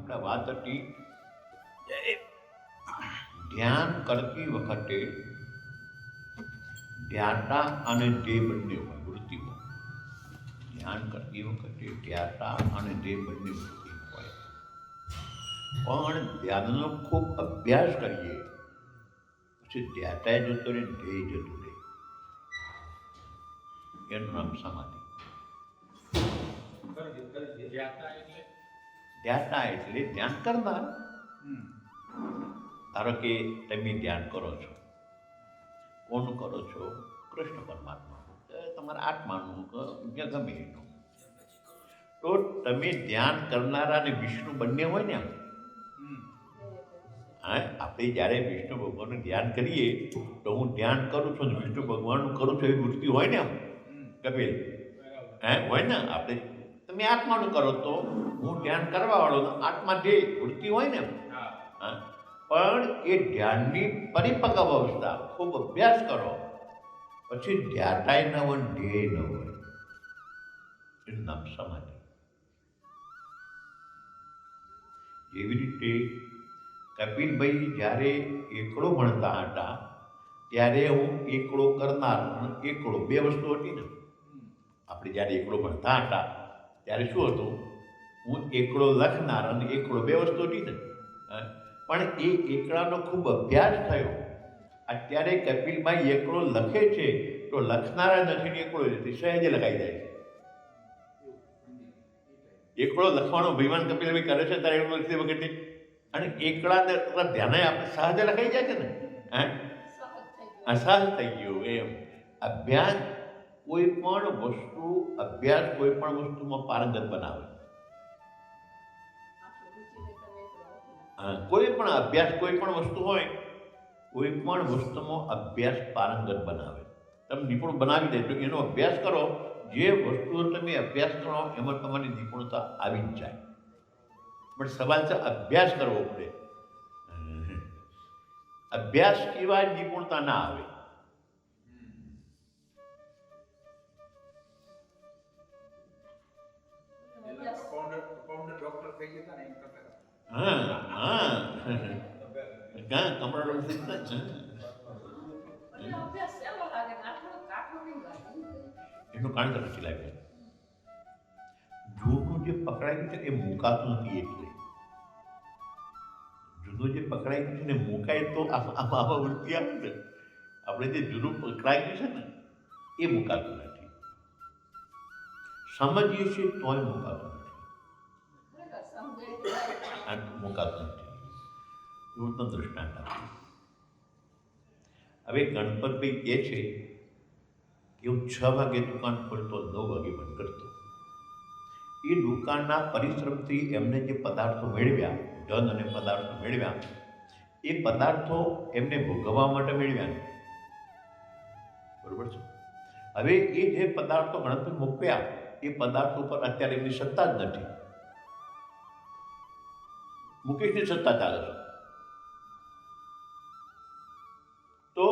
આપણે વાત હતી ધ્યાન કરતી વખતે ધ્યાતા અને દેહ બંને હોય વૃત્તિઓ. ધ્યાન કરતી વખતે ધ્યાતા અને દેહ બંને વૃત્તિ હોય. પણ ધ્યાનનો ખૂબ અભ્યાસ કરીએ પછી ધ્યાતાએ જતો રહે, ધ્યેય જતું રહે. એનું નામ સમાધિ. ધ્યાતા એટલે ધ્યાન કરનાર. ધારો કે તમે ધ્યાન કરો છો, કોનું કરો છો? કૃષ્ણ પરમાત્માનું, તમારા આત્માનું કે ગમે એનું. તો તમે ધ્યાન કરનારા અને વિષ્ણુ બંને હોય ને. હા, આપણે જ્યારે વિષ્ણુ ભગવાનનું ધ્યાન કરીએ તો હું ધ્યાન કરું છું, વિષ્ણુ ભગવાનનું કરું છું એવી વૃત્તિ હોય ને. કપિલ હોય ને. આપણે તમે આત્માનું કરો તો હું ધ્યાન કરવા વાળો આત્મા જે વૃત્તિ હોય ને. હા, પણ એ ધ્યાનની પરિપક્વ અવસ્થા ખૂબ અભ્યાસ કરો પછી ધ્યાતાય ન હોય, ધ્યેય ન હોય. એનું નામ સમાધિ. જેવી રીતે કપિલભાઈ જ્યારે એકડો ભણતા હતા ત્યારે હું એકડો કરનાર અને એકડો બે વસ્તુ હતી ને. આપણે જ્યારે એકડો ભણતા હતા ત્યારે શું હતું? હું એકડો લખનાર અને એકડો બે વસ્તુ હતી ને. પણ એ એકડાનો ખૂબ અભ્યાસ થયો. અત્યારે કપિલભાઈ એકડો લખે છે તો લખનારા નથી ને એકડો નથી, સહેજે લખાઈ જાય છે. એકડો લખવાનો અભિમાન કપિલભાઈ કરે છે ત્યારે એકડો લખતી વખતે, અને એકડાને ધ્યાને આપણે સહજ લખાઈ જાય છે ને. સહજ થઈ ગયું એમ. અભ્યાસ કોઈ પણ વસ્તુ, અભ્યાસ કોઈ પણ વસ્તુમાં પારંગત બનાવે. કોઈ પણ અભ્યાસ, કોઈ પણ વસ્તુ હોય, કોઈ પણ વસ્તુમાં અભ્યાસ પારંગત બનાવે. તમે નિપુણ બનાવી દે તો એનો અભ્યાસ કરો. જે વસ્તુઓ તમે અભ્યાસ કરો એમાં તમારી નિપુણતા આવી જ જાય. પણ સવાલ છે અભ્યાસ કરવો પડે. અભ્યાસ સિવાય નિપુણતા ના આવે. એનું કારણ તો નથી લાગ્યું. જૂનું જે પકડાઈ ગયું છે એ મુકાતું નથી. એટલે જૂનું જે પકડાઈ ગયું છે ને મુકાય તો આમાં વૃત્તિ આવે ને. આપણે જે જૂનું પકડાઈ ગયું છે ને એ મુકાતું નથી. સમજીએ છીએ તોય મુકાતું નથી. મુકાતું નથી. એવું તો દૃષ્ટાંત આપ્યું. હવે ગણપતભાઈ કહે છે કે હું 6 વાગે દુકાન ખોલતો, 9 વાગે બંધ કરતો. એ દુકાનના પરિશ્રમથી એમને જે પદાર્થો મેળવ્યા, ધન અને પદાર્થો મેળવ્યા, એ પદાર્થો એમને ભોગવવા માટે મેળવ્યા ને. બરોબર છે. હવે એ જે પદાર્થો ગણપતિ મૂક્યા એ પદાર્થો પર અત્યારે એમની સત્તા જ નથી. મુકેશની સત્તા ચાલે છે. તો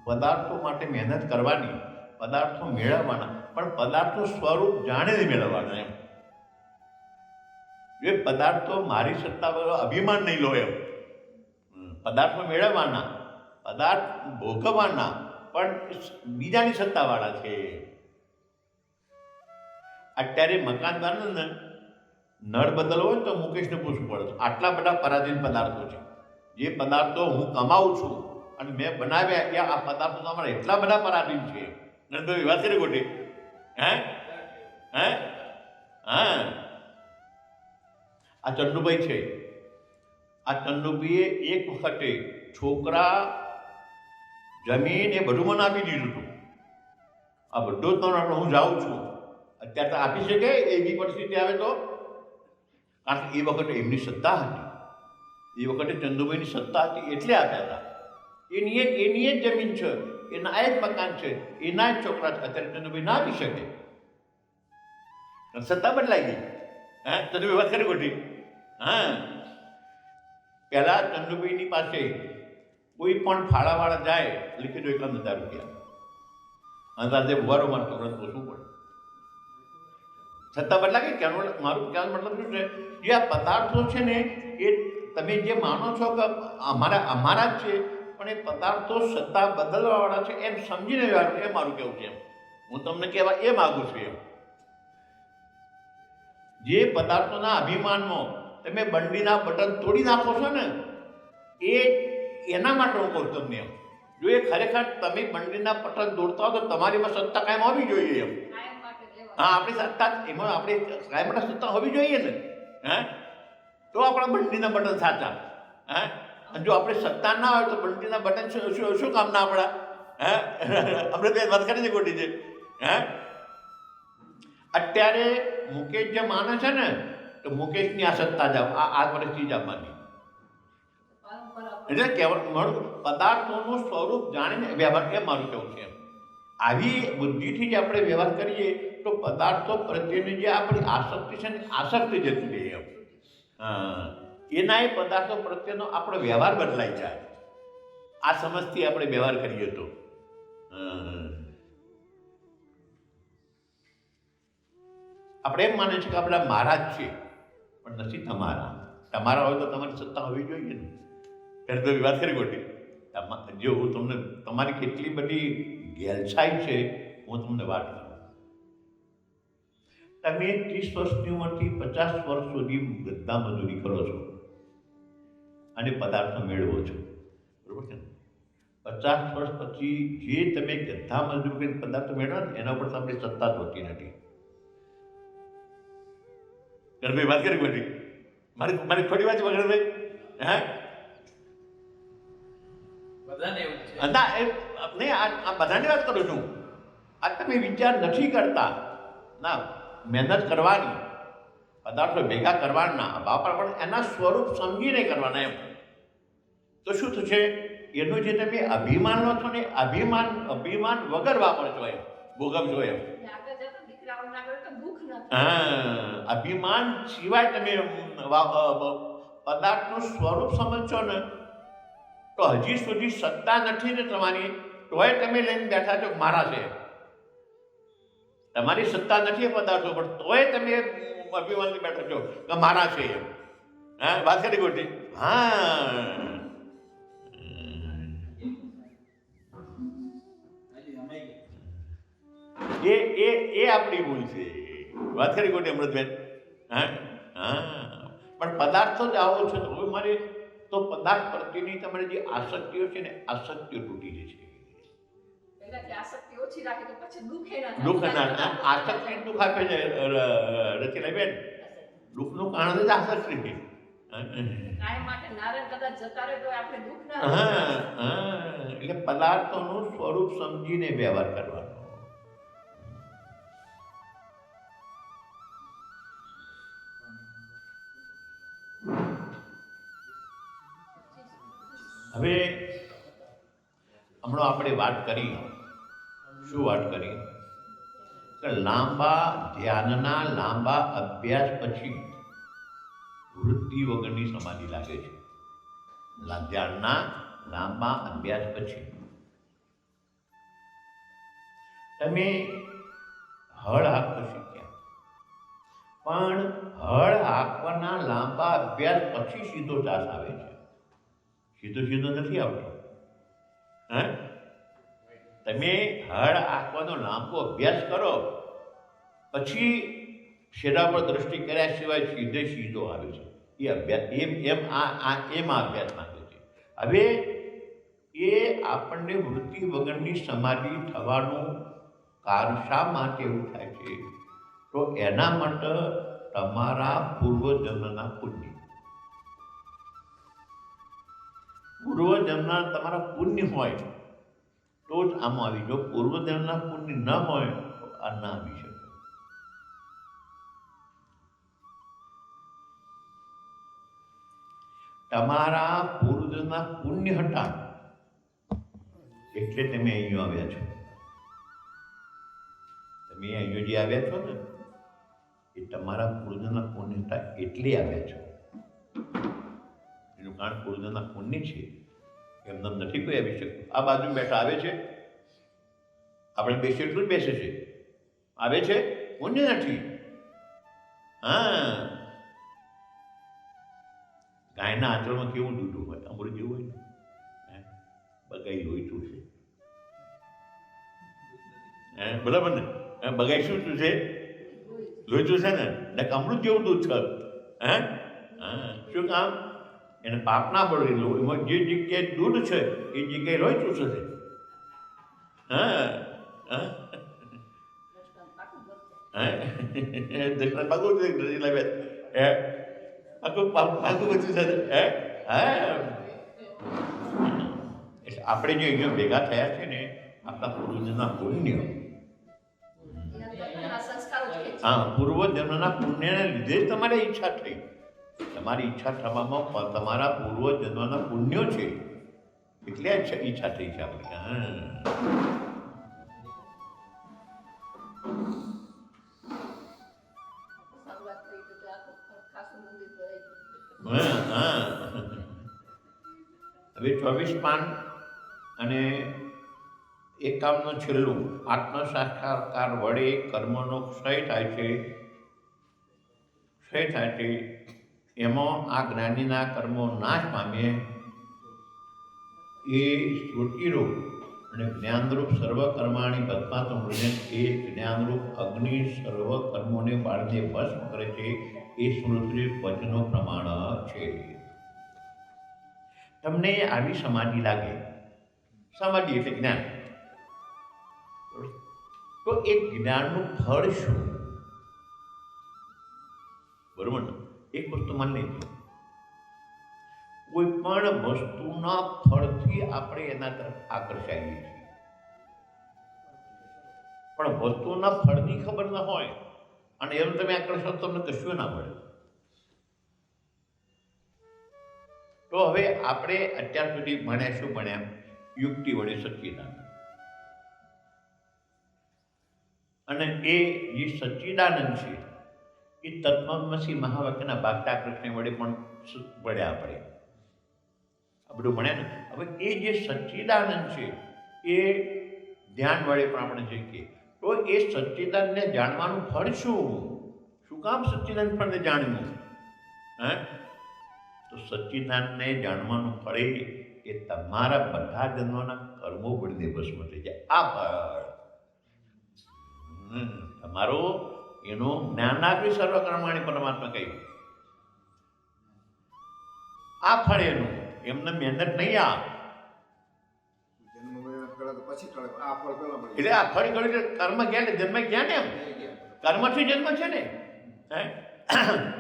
પદાર્થો માટે મહેનત કરવાની, પદાર્થો મેળવવાના, પણ પદાર્થો સ્વરૂપ જાણીને મેળવવાના. એમ એ પદાર્થો મારી સત્તા પર અભિમાન નહીં લો. એમ પદાર્થો મેળવવાના, પદાર્થ ભોગવવાના, પણ બીજાની સત્તાવાળા છે. અત્યારે મકાનદારને નળ બદલવો હોય તો મુકેશને પૂછવું પડે. આટલા બધા પરાધીન પદાર્થો છે. જે પદાર્થો હું કમાઉં છું અને મેં બનાવ્યા એ આ પદાર્થો તમારા એટલા બધા પરાધીન છે. ગણપતિ વાત કરી ખોટી? આ ચંદુભાઈ છે. આ ચંદુભાઈએ એક વખતે છોકરા, જમીન એ બધું મને આપી દીધું હતું. આ બધું જ હું જાઉં છું. અત્યારે તો આપી શકે એવી પરિસ્થિતિ આવે તો? કારણ કે એ વખતે એમની સત્તા હતી. એ વખતે ચંદુભાઈની સત્તા હતી એટલે આપ્યા હતા. એની જ જમીન છે, એના જ મકાન છે, એના જ છોકરા છે. અત્યારે ચંદુભાઈ ના આપી શકે. સત્તા બદલાઈ ગઈ. ચંદુભાઈ વાત કરી ખોટી? પહેલા ચંદુભાઈની પાસે કોઈ પણ ફાળાવાળા જાય લીખી દો 51,000 રૂપિયા. અંદાજે ઉભારો મારતો છોકરાને પૂછવું પડે. સત્તા બદલાય કે મારું કહેવાનો મતલબ શું છે કે આ પદાર્થો છે ને એ તમે જે માનો છો કે અમારા જ છે, પણ એ પદાર્થો સત્તા બદલવાવાળા છે એમ સમજીને વ્યવહાર, એ મારું કહેવું છે. એમ હું તમને કહેવા એ માગું છું. એમ જે પદાર્થોના અભિમાનમાં તમે બંડીના બટન તોડી નાખો છો ને, એ એના માટે હું કહું તમને. એમ જો એ ખરેખર તમે બંડીના બટન તોડતા હો તો તમારીમાં સત્તા કાયમ હોવી જોઈએ. એમ હા, આપણી સત્તા એમાં આપણી કાયમ માટે સત્તા હોવી જોઈએ ને. હે તો આપણા બંડીના બટન સાચા. હે અને જો આપણે સત્તા ના હોય તો બંડીના બટન શું કામના આપણા? હે આપણે બે વાત કરી ખોટી છે. હે અત્યારે મુકેશ જે માને છે ને, તો મુકેશની આ સત્તા જ આ વર્ષથી જ આવવાની. એટલે કહેવાનું પદાર્થોનું સ્વરૂપ જાણીને વ્યવહાર, એ મારું કહેવું છે. આવી બુદ્ધિથી જ આપણે વ્યવહાર કરીએ તો પદાર્થો પ્રત્યેની જે આપણી આસક્તિ છે ને, આસક્તિ જતી રહે. એમ એના એ પદાર્થો પ્રત્યેનો આપણો વ્યવહાર બદલાઈ જાય. આ સમજથી આપણે વ્યવહાર કરીએ તો આપણે એમ માને છે કે આપણા મારા જ છે, પણ નથી તમારા. તમારા હોય તો તમારી સત્તા હોવી જોઈએ ને. ત્યારે તો વાત કરી ખોટી. જો હું તમને તમારી કેટલી બધી ગેલછાઈ છે, હું તમને વાત કરું. તમે 30 વર્ષની ઉંમરથી 50 વર્ષ સુધી ગદ્દા મજૂરી કરો છો અને પદાર્થો મેળવો છો, બરોબર છે ને? 50 વર્ષ પછી જે તમે ગદ્દા મજૂરી કરીને પદાર્થો મેળવો ને, એના ઉપર આપણી સત્તા જ હોતી નથી. ભાઈ વાત કરી ખોટી? મારી ખોટી વાત વગર ભાઈ? હે ના નહીં, આ બધાની વાત કરું છું. આ તમે વિચાર નથી કરતા. ના, મહેનત કરવાની, પદાર્થો ભેગા કરવાના, વાપર પણ એના સ્વરૂપ સમજીને કરવાના. એમ તો શું થશે? એનું જે તમે અભિમાન લો છો ને, અભિમાન વગર વાપરશો, એમ ભોગવશો. એમ અભિમાન સિવાય તમે પદાર્થનું સ્વરૂપ સમજશો ને, તો હજી સુધી સત્તા નથી ને તમારી, તોય તમે લઈને બેઠા છો મારા છે. તમારી સત્તા નથી એ પદાર્થો પર, તોય તમે અભિમાન બેઠા છો કે મારા છે. એમ હા, વાત કરી ખોટી? હા, એ આપણી ભૂલ છે. વાત કરી ખોટી અમૃતબેન? હા હા, પણ પદાર્થો જ આવો છે. હવે મારે તો પદાર્થ પ્રત્યેની તમારી જે આસક્તિઓ છે ને, આસક્તિઓ તૂટી જશે. દુઃખ ના, આસક્તિ દુઃખ આપે છે. રચેલા બેન, દુઃખનું કારણ જ આસક્તિ છે. એટલે પદાર્થોનું સ્વરૂપ સમજીને વ્યવહાર કરવાનો. હવે હમણાં આપણે વાત કરી, શું વાત કરી? કે લાંબા ધ્યાનના લાંબા અભ્યાસ પછી વૃત્તિ વગરની સમાધિ લાગે છે. ધ્યાનના લાંબા અભ્યાસ પછી તમે હળ હાંકતો શીખ્યા, પણ હળ હાંકવાના લાંબા અભ્યાસ પછી સીધો ચાસ આવે છે. સીધો નથી આવતો. હે તમે હળ હાંકવાનો લાંબો અભ્યાસ કરો, પછી શેરા પર દ્રષ્ટિ કર્યા સિવાય સીધો આવે છે. એ અભ્યાસ એમાં અભ્યાસ માંગે છે. હવે એ આપણને વૃત્તિ વગરની સમાધિ થવાનું કારણ શા માટે એવું થાય છે? તો એના માટે તમારા પૂર્વજન્મના પુણ્ય, પૂર્વજન્મના તમારા પુણ્ય હોય તો જ આમાં આવી. જો પૂર્વજન્મના પુણ્ય ન હોય તો આ ના આવી શકે. તમારા પૂર્વજન્મના પુણ્ય હતા એટલે તમે અહીં આવ્યા છો. તમે અહીં જે આવ્યા છો ને, એ તમારા પૂર્વજન્મના પુણ્ય હતા એટલે આવ્યા છો. એનું કારણ પૂર્વજન્મના પુણ્ય છે. એમને નથી કોઈ આવી શકતું. આ બાજુ બેઠા આવે છે, આપણે બેસીએ એટલું જ બેસે છે. આવે છે, પુણ્ય નથી. હા, ગાયના આંચળમાં કેવું દૂધું હોય, અમૃત જેવું હોય ને. બગાઈ લોહીતું છે. બરાબર ને? બગાઈ શું છે? લોહીતું છે ને, અમૃત જેવું દૂધ છે. હે, હા, શું કામ? એને પાપ ના પડે. એમાં જે જગ્યાએ દૂધ છે એ જગ્યાએ લોહી ચૂસે છે. હા, હા, પાકું બધું છે. એટલે આપણે જે અહીંયા ભેગા થયા છે ને, આપણા પૂર્વજના પુણ્ય, હા, પૂર્વજન્મના પુણ્યને લીધે જ તમારી ઈચ્છા થઈ. તમારી ઈચ્છા થવામાં તમારા પૂર્વજન્મના પુણ્યો છે, એટલે ઈચ્છા થઈ છે આપણી. હવે 24 પાન અને 51 છેલ્લું, આત્મ સાક્ષાત્કાર વડે કર્મનો ક્ષય થાય છે. ક્ષય થાય છે એમાં આ જ્ઞાનીના કર્મો નાશ પામે એ શ્રુતિરૂપ અને જ્ઞાનરૂપ સર્વ કર્માણી ભસ્માસુર મૃદન, એ જ્ઞાનરૂપ અગ્નિ સર્વ કર્મોને બાળને ભસ્મ કરે છે. એ સ્મૃતિ વચનો પ્રમાણ છે. તમને આવી સમાધિ લાગે, સમાધિ એટલે જ્ઞાન, તો એ જ્ઞાનનું ફળ શું? બરોબર ને? એક વસ્તુ માની લેજો, કોઈ પણ વસ્તુના ફળથી આપણે એના તરફ આકર્ષાઈએ છીએ, પણ વસ્તુના ફળની ખબર ન હોય અને એમ તમે આકર્ષો તમને કશું ના મળે. તો હવે આપણે અત્યાર સુધી ભણ્યા શું ભણ્યા? યુક્તિ વડે સચ્ચિદાનંદ. અને એ જે સચ્ચિદાનંદ છે એ તત્વમસી મહાવાક્યના ભાગતા કૃષ્ણ વડે પણ ભણ્યા આપણે. આ બધું ભણ્યા ને. હવે એ જે સચ્ચિદાનંદ છે એ ધ્યાન વડે પણ આપણે જોઈએ. તો એ સચ્ચિદાનંદને જાણવાનું ફળ શું? શું કામ સચ્ચિદાનંદ ફળને જાણવું? તો સચ્ચિદાનંદને જાણવાનું ફળ એ તમારા બધા જન્મના કર્મો બળને ભસ્મ થઈ જાય. આ ફળ તમારો એનું જ્ઞાન આપ્યું સર્વકર્માણી પરમાત્મા કહ્યું. આ ફળ એનું, એમને મહેનત નહીં. એટલે આ ફળ ગયું કર્મ ગયા ને જન્મ ગયા ને. એમ કર્મથી જન્મ છે ને,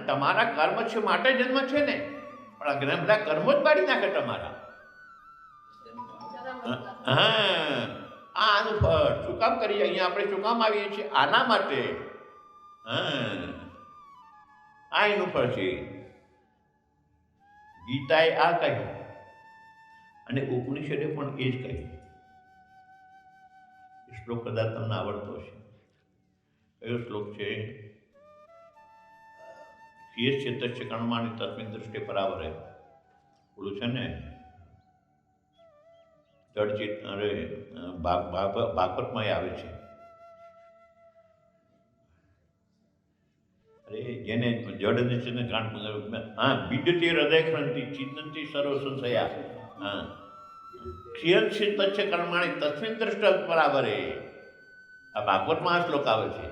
તમારા કર્મ છે માટે જન્મ છે ને. પણ ઘણા બધા કર્મો જ બાળી નાખે તમારા. હા, આનું ફળ શું કામ કરીએ? અહીંયા આપણે શું કામ આવીએ છીએ? આના માટે. આ એનું ફળ છે. ગીતાએ આ કહ્યું અને ઉપનિષદે પણ એ જ કહ્યું. શ્લોક કદાચ તમને આવડતો છે. કયો શ્લોક છે? યસ્ય કર્માણિ તસ્મિન દૃષ્ટિ પરાવરે. ઓલું છે ને, જડચિત, અરે ભાગવતમાં આવે છે. અરે જેને જડ નિશ્ચિત કાંડ, હા, બીજથી હૃદય ક્રાંતિ ચિંતનથી સર્વ સંશયા. હા, ક્ષિયંશિત કર્માણી તસ્મિન દૃષ્ટિ પરાવરે. આ ભાગવતમાં આ શ્લોક આવે છે.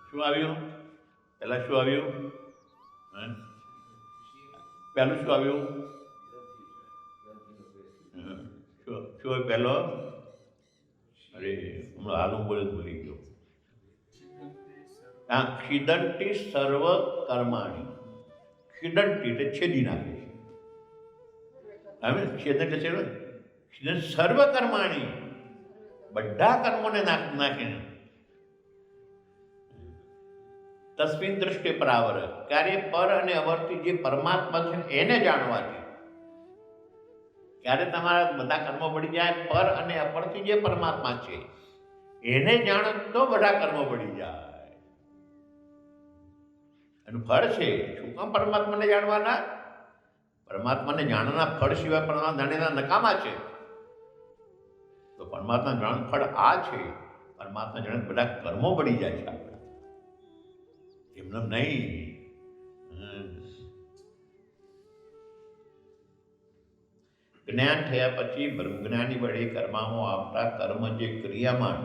શું આવ્યું? પહેલા શું આવ્યું? પહેલું શું આવ્યું? શું હોય પહેલો? અરે હમણાં હાલ હું ભૂલી ગયો. હા, ખિદંતી સર્વ કર્માણી. ખિદંતી એટલે છેદી નાખે છે. હવે છેદ એટલે છેદ. સર્વ કર્માણી, બધા કર્મોને નાખીને. તસ્મિન દૃષ્ટિ પરાવર, ક્યારે પર અને અવરથી જે પરમાત્મા છે એને જાણવાથી. ક્યારે તમારા બધા કર્મો બળી જાય? પર અને અપરથી જે પરમાત્મા છે એને જાણો તો બધા કર્મો બળી જાય. એનું ફળ છે. શું કામ પરમાત્માને જાણવાના? પરમાત્માને જાણવાના ફળ સિવાય પરમાત્મા જાણેના નકામા છે. તો પરમાત્મા જાણ ફળ આ છે. પરમાત્મા જાણે બધા કર્મો બળી જાય છે. આપણે એમને નહીં. જ્ઞાન થયા પછી બ્રહ્મજ્ઞાની વડે કરવામાં આવતા કર્મ જે ક્રિયામણ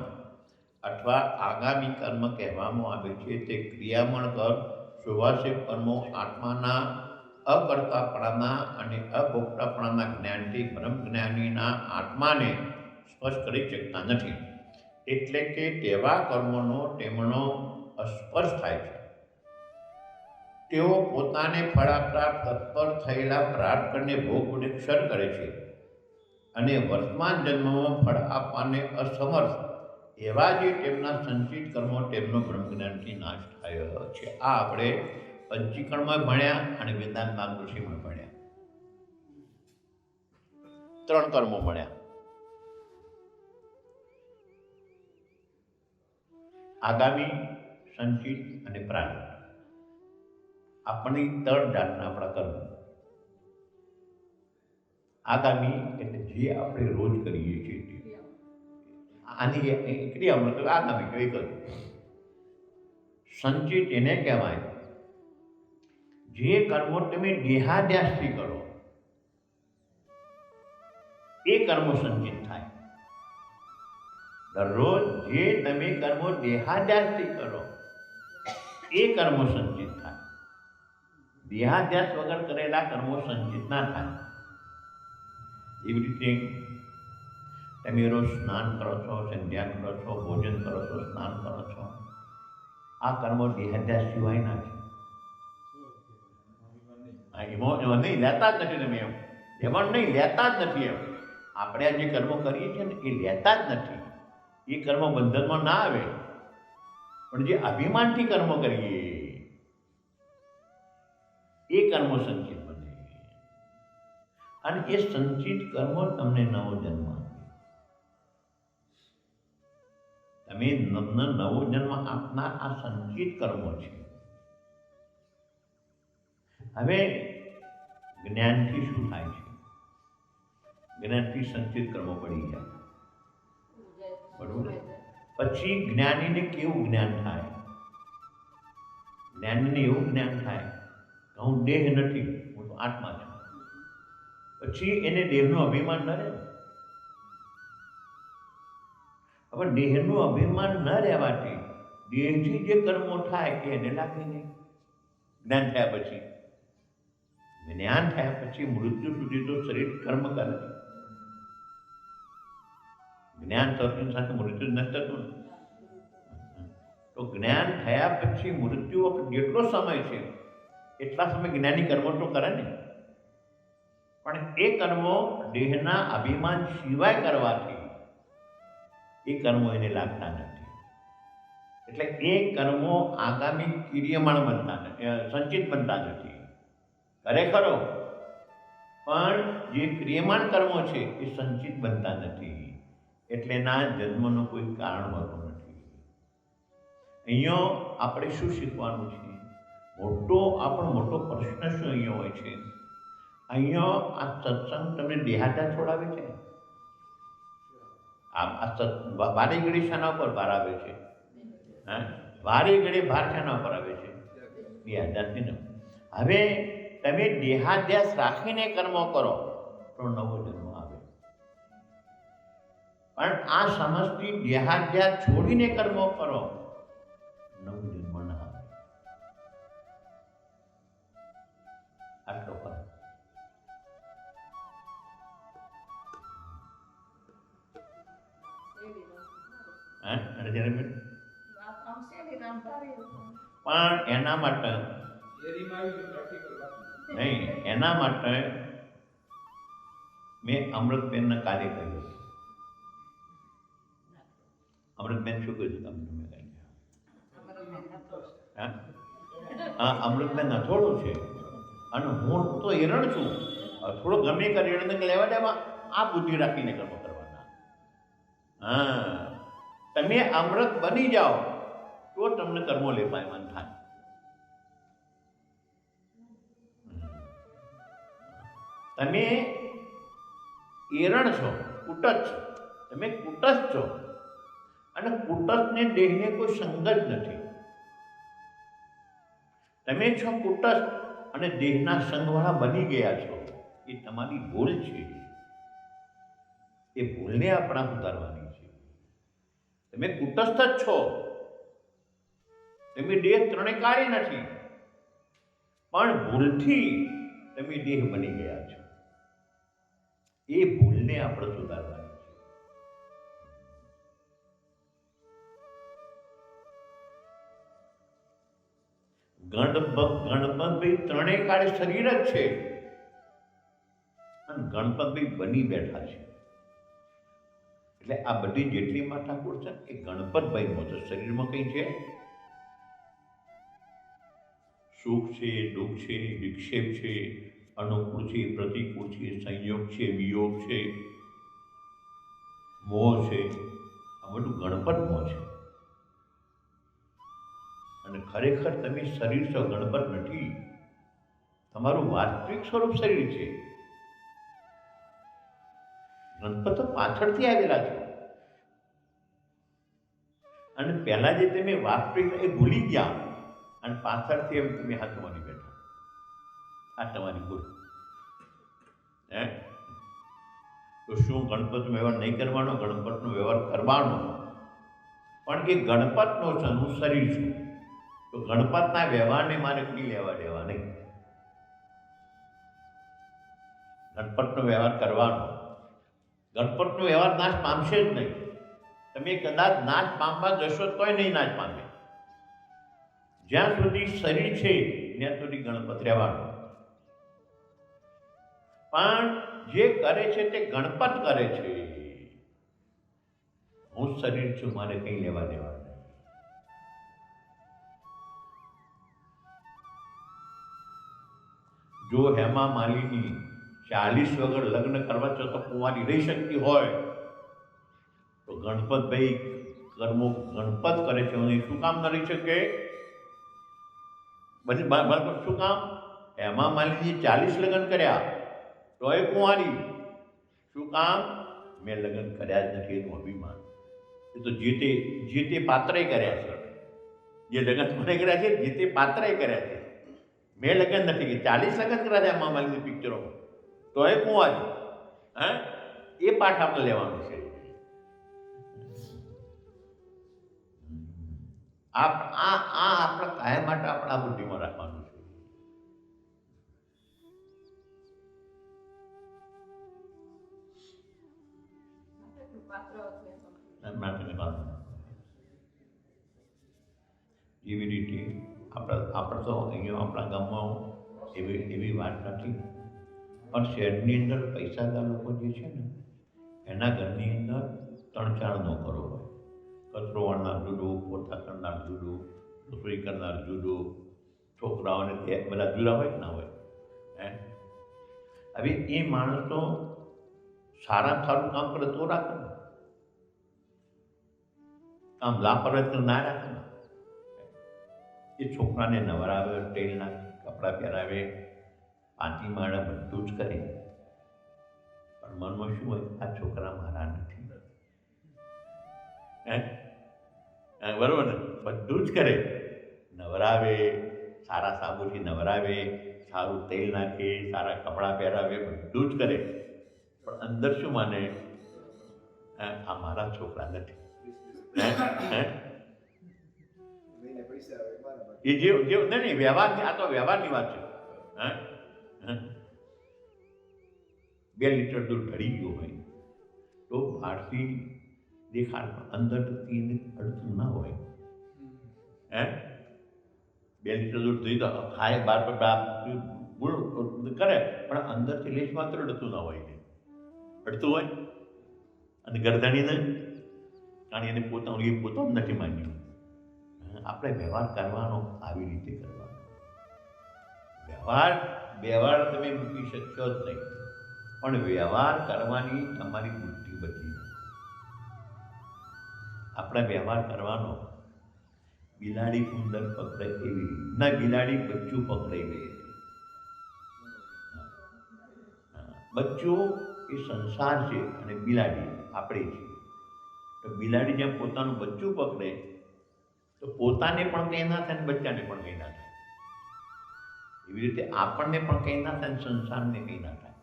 અથવા આગામી કર્મ કહેવામાં આવે છે તે ક્રિયામણ કર્મ સુવાસિક કર્મો આત્માના અકર્તાપણાના અને અભોક્તાપણાના જ્ઞાનથી બ્રહ્મજ્ઞાનીના આત્માને સ્પર્શ કરી શકતા નથી. એટલે કે તેવા કર્મોનો તેમનો સ્પર્શ થાય છે. તેઓ પોતાને ફળાપ્રાપ્ત તત્પર થયેલા પ્રાપ્તને ભોગ વડે ક્ષર કરે છે અને વર્તમાન જન્મમાં ફળ આપવાને અસમર્થ એવા જે તેમના સંચિત કર્મો તેમનો બ્રહ્મજ્ઞાનથી નાશ થયો છે. આ આપણે પંચીકરણમાં ભણ્યા અને વેદાંત માર્ગદર્શીમાં ભણ્યા. 3 કર્મો ભણ્યા. આગામી, સંચિત અને પ્રારબ્ધ. આપણી 3 જાતના આપણા કર્મ. આગામી એટલે જે આપણે રોજ કરીએ છીએ આની ક્રિયા મતલબ આગામી કઈ કરવું. સંચિત એને કહેવાય જે કર્મો તમે દેહાદ્યાસથી કરો એ કર્મો સંચિત થાય. દરરોજ જે તમે કર્મો દેહાદ્યાસથી કરો એ કર્મો સંચિત થાય. દેહાદ્યાસ વગર કરેલા કર્મો સંચિત ના થાય. એવી રીતે તમે રોજ સ્નાન કરો છો, સંધ્યા કરો છો, ભોજન કરો છો, સ્નાન કરો છો, આ કર્મો દેહાદ્યાસ સિવાય ના છે. એમાં નહીં લેતા જ નથી તમે, એમાં નહીં લેતા જ નથી. એમ આપણે આ જે કર્મો કરીએ છીએ ને એ લેતા જ નથી. એ કર્મ બંધનમાં ના આવે, પણ જે અભિમાનથી કર્મ કરીએ એ કર્મો સંચિત બને અને એ સંચિત કર્મો તમને નવો જન્મ આપે. તમે નવો જન્મ આપનાર આ સંચિત કર્મો છે. હવે જ્ઞાનથી શું થાય છે? જ્ઞાનથી સંચિત કર્મો પડી જાય. બરોબર. પછી જ્ઞાનીને કેવું જ્ઞાન થાય? જ્ઞાનીને એવું જ્ઞાન થાય કે હું દેહ નથી, હું તો આત્મા છું. પછી એને દેહનું અભિમાન ન રહે. હવે દેહનું અભિમાન ન રહેવાથી દેહથી જે કર્મો થાય કે એને લાગે નહીં. જ્ઞાન થયા પછી, જ્ઞાન થયા પછી મૃત્યુ સુધી તો શરીર કર્મ કરે. જ્ઞાન થવાની સાથે મૃત્યુ નથી થતું. તો જ્ઞાન થયા પછી મૃત્યુ વખત જેટલો સમય છે એટલા સમય જ્ઞાની કર્મો તો કરે ને, પણ એ કર્મો દેહના અભિમાન સિવાય કરવાથી એ કર્મો એને લાગતા નથી. એટલે એ કર્મો આગામી ક્રિયમાણ બનતા નથી, સંચિત બનતા નથી. ખરેખરો પણ જે ક્રિયમાણ કર્મો છે એ સંચિત બનતા નથી. એટલે ના જન્મનું કોઈ કારણ હોતું નથી. અહીંયા આપણે શું શીખવાનું છે? આપણો મોટો પ્રશ્ન શું અહીંયા હોય છે? અહીંયા આ સત્સંગ તમને દેહાદ્યાસ છોડાવે છે. વારે ઘડી શાના ઉપર ભાર આવે છે? હા, વારે ઘડી ભાર શાના ઉપર આવે છે? દેહાદ્યાસથી ન. હવે તમે દેહાદ્યાસ રાખીને કર્મો કરો તો નવો જન્મ આવે. પણ આ સમજથી દેહાદ્યાસ છોડીને કર્મો કરો નવો જન્મ ના આવે. આટલો ફરક. પણ એના માટે નહીં, એના માટે મેં અમૃતબેનને કાલે કહ્યું. અમૃતબેન શું કહ્યું તમને? હા, અમૃતબેન અથોડું છે અને હું તો હિરણ છું. થોડો ગમે કરી હિરણ લેવા દેવા આ બુદ્ધિ રાખીને કર્મ કરવાના. હા, તમે અમૃત બની જાઓ તો તમને કર્મો લેપાયમાન થાય. તમે એરણ છો, કુટસ્થ છો. તમે કુટસ્થ છો અને કુટસ્થને દેહને કોઈ સંગ જ નથી. તમે છો કુટસ્થ અને દેહના સંગવાળા બની ગયા છો, એ તમારી ભૂલ છે. એ ભૂલને આપણા સુધારવાની છે. તમે કુટસ્થ જ છો, તમે દેહ ત્રણે કાઢી નથી, પણ ભૂલથી તમે દેહ બની ગયા છો. એ ભૂલને આપણે સુધારવાની છે. ગણપતભાઈ ત્રણેય કાળે શરીર જ છે અને ગણપતભાઈ બની બેઠા છે. એટલે આ બધી જેટલી માથાકૂટ છે એ ગણપતભાઈનો છે. શરીરમાં કઈ છે? સુખ છે, દુઃખ છે, વિક્ષેપ છે, અનુકૂળ છે, પ્રતિકૂળ છે, સંયોગ છે, વિયોગ છે, મોહ છે. આ બધું ગણપતમાં છે. અને ખરેખર તમે શરીર છો, ગણપત નથી. તમારું વાસ્તવિક સ્વરૂપ શરીર છે. ગણપત તો પાછળથી આવેલા છો. અને પહેલા જે તમે વાસ્તવિક એ ભૂલી ગયા અને પાછળથી એમ તમે હાથ તમારી બેઠા. આ તમારી ભૂલ. તો શું ગણપતનો વ્યવહાર નહીં કરવાનો? ગણપતનો વ્યવહાર કરવાનો, પણ એ ગણપતનો છે, હું શરીર છું. તો ગણપતના વ્યવહારને મારે કઈ લેવા દેવા નહીં. ગણપતનો વ્યવહાર કરવાનો. ગણપતનો વ્યવહાર નાશ પામશે જ નહીં. તમે કદાચ નાશ પામવા જશો તોય નહીં નાશ પામે. જ્યાં સુધી શરીર છે ત્યાં સુધી ગણપત રહેવાનો. પણ જે કરે છે તે ગણપત કરે છે. હું શરીર છું, મારે કઈ લેવા દેવા નહીં. જો હેમા માલિની 40 વગર લગ્ન કરવા છતાં કુંવારી રહી શકતી હોય તો ગણપતભાઈ કર્મો ગણપત કરે છે, શું કામ ન રહી શકે? શું કામ? હેમા માલિની 40 લગ્ન કર્યા તો એ કુંવારી. શું કામ? મેં લગ્ન કર્યા જ નથી એનું અભિમાન. એ તો જે તે પાત્રે કર્યા છે. જે લગ્ન કોને કર્યા છે? જે તે પાત્રે કર્યા છે. મેં લગ્ન નથી કે 40 લગ્ન કર્યા છે હેમા માલિની પિક્ચરોમાં તો એ કુંવારી. એ પાઠ આપણે લેવાનો છે. આપણા કાયમ માટે આપણા બુદ્ધિમાં રાખવાનું છે. એવી રીતે આપણે તો અહીંયા આપણા ગામમાં એવી વાત નથી, પણ શહેરની અંદર પૈસાદાર લોકો જે છે ને એના ઘરની અંદર 3-4 નોકરો હોય. કચરો વાળનાર જુદું, પોતા કરનાર જુદું, રસોઈ કરનાર જુદું, છોકરાઓને તે બધા જુદા હોય કે ના હોય. હવે એ માણસ તો સારામાં સારું કામ કરે તો રાખે ને, કામ લાપરવાહી ના રાખે ને. એ છોકરાને નવરાવે, તેલના કપડાં પહેરાવે, પાંચી માળા બધું જ કરે, પણ મનમાં શું હોય? આ છોકરા મારા નથી. બરોબર ને? બધું જ કરે, નવરાવે, સારા સાબુથી નવરાવે, સારું તેલ નાખે, સારા કપડાં પહેરાવે, બધું જ કરે, પણ અંદર શું માને? આ મારા છોકરા નથી. એ જે નહીં વ્યવહારની, આ તો વ્યવહારની વાત છે. 2 લીટર દૂધ ઢળી ગયું હોય તો બહારથી દેખાડ, અંદર અડતું ના હોય. 2 લીટર દૂધ થઈ તો ખાય, બાર ગુણ કરે, પણ અંદરથી લેશ માત્ર અડતું ના હોય. અડતું હોય અને ગરદણીને, કારણ એને પોતાનું નથી માન્યું. આપણે વ્યવહાર કરવાનો આવી રીતે કરવાનો. વ્યવહાર તમે મૂકી શકશો જ નહીં, પણ વ્યવહાર કરવાની તમારી બુદ્ધિ બદલી. આપણે વ્યવહાર કરવાનો. બિલાડી ઉંદર પકડે એવી રીતના બિલાડી બચ્ચું પકડાઈ ગઈ હતી. બચ્ચું એ સંસાર છે અને બિલાડી આપણે છે. તો બિલાડી જેમ પોતાનું બચ્ચું પકડે તો પોતાને પણ કંઈ ના થાય અને બચ્ચાને પણ કંઈ ના થાય. એવી રીતે આપણને પણ કંઈ ના થાય, સંસારને કંઈ ના થાય.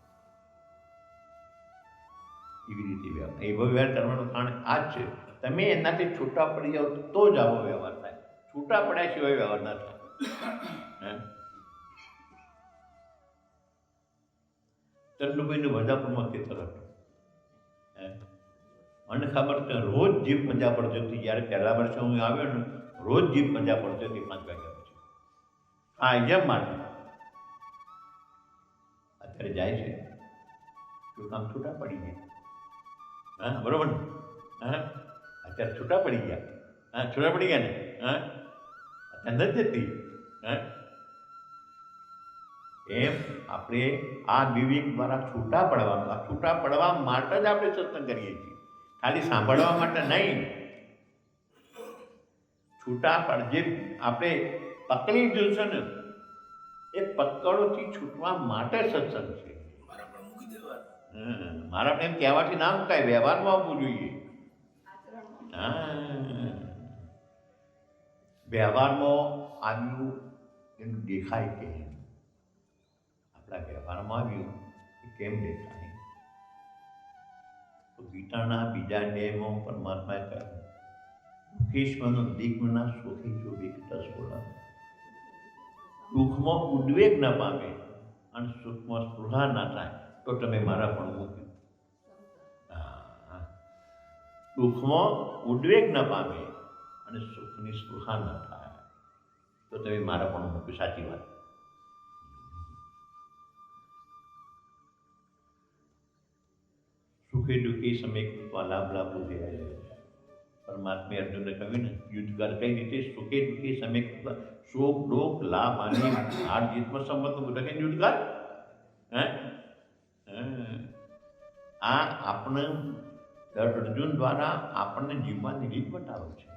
એવી રીતે વ્યવહાર, એવો વ્યવહાર કરવાનું કારણ આ જ છે. તમે એનાથી છૂટા પડી જાઓ તો જ આવો વ્યવહાર થાય. છૂટા પડ્યા સિવાય વ્યવહાર ના થાય. ચંદુભાઈનું વજાપુરમાં ખેતર હતું. મને ખબર છે રોજ જીપ મજા પડતી હતી. જ્યારે પહેલા વર્ષે હું આવ્યો ને, રોજ જીપ મજા પડતી હતી 5 વાગ્યા પછી. હા, જેમ માટે અત્યારે જાય છે શું કામ? છૂટા પડી ગયા. હા, બરોબર ને? હા, અત્યારે છૂટા પડી ગયા. હા, છૂટા પડી ગયા ને? હા, અત્યારે નથી જતી. હા, એમ આપણે આ વિવેક દ્વારા છૂટા પડવાનું. આ છૂટા પડવા માટે જ આપણે સત્સંગ કરીએ છીએ, ખાલી સાંભળવા માટે નહીં. છૂટા પડ જે આપણે પકડી જોશે ને, એ પકડોથી છૂટવા માટે સત્સંગ છે. મારા એમ કહેવાથી ના મુકાય, વ્યવહારમાં આવવું જોઈએ. હા, વ્યવહારમાં આવ્યું એનું દેખાય કે આપણા વ્યવહારમાં આવ્યું એ કેમ દેખાય? તો ગીતાના બીજા અધ્યાયમાં પરમાત્માએ કહ્યું, દુઃખેશ્વરનું દિગ્મના સુખી જો વિકટસ બોલા. દુઃખમાં ઉદ્વેગ ન પામે અને સુખમાં સ્પૃહા ના થાય તો તમે મારા પણ મૂક્યું. દુઃખમાં ઉદ્વેગ ન પામે અને સુખની સ્પૃહા ન થાય તો તમે મારા પણ મૂક્યું. સાચી વાત. સુખે દુઃખી સમય લાભ લાભો દેવાય. પરમાત્માએ અર્જુનને કહ્યું ને, યુદ્ધ કર કઈ રીતે? સુખે દુઃખી સમય સુખ દુઃખ લાભ હાનિ હાર જીતમાં સંમત બધા યુદ્ધ કર. આ આપણે અર્જુન દ્વારા આપણને જીવવાની રીત બતાવે છે.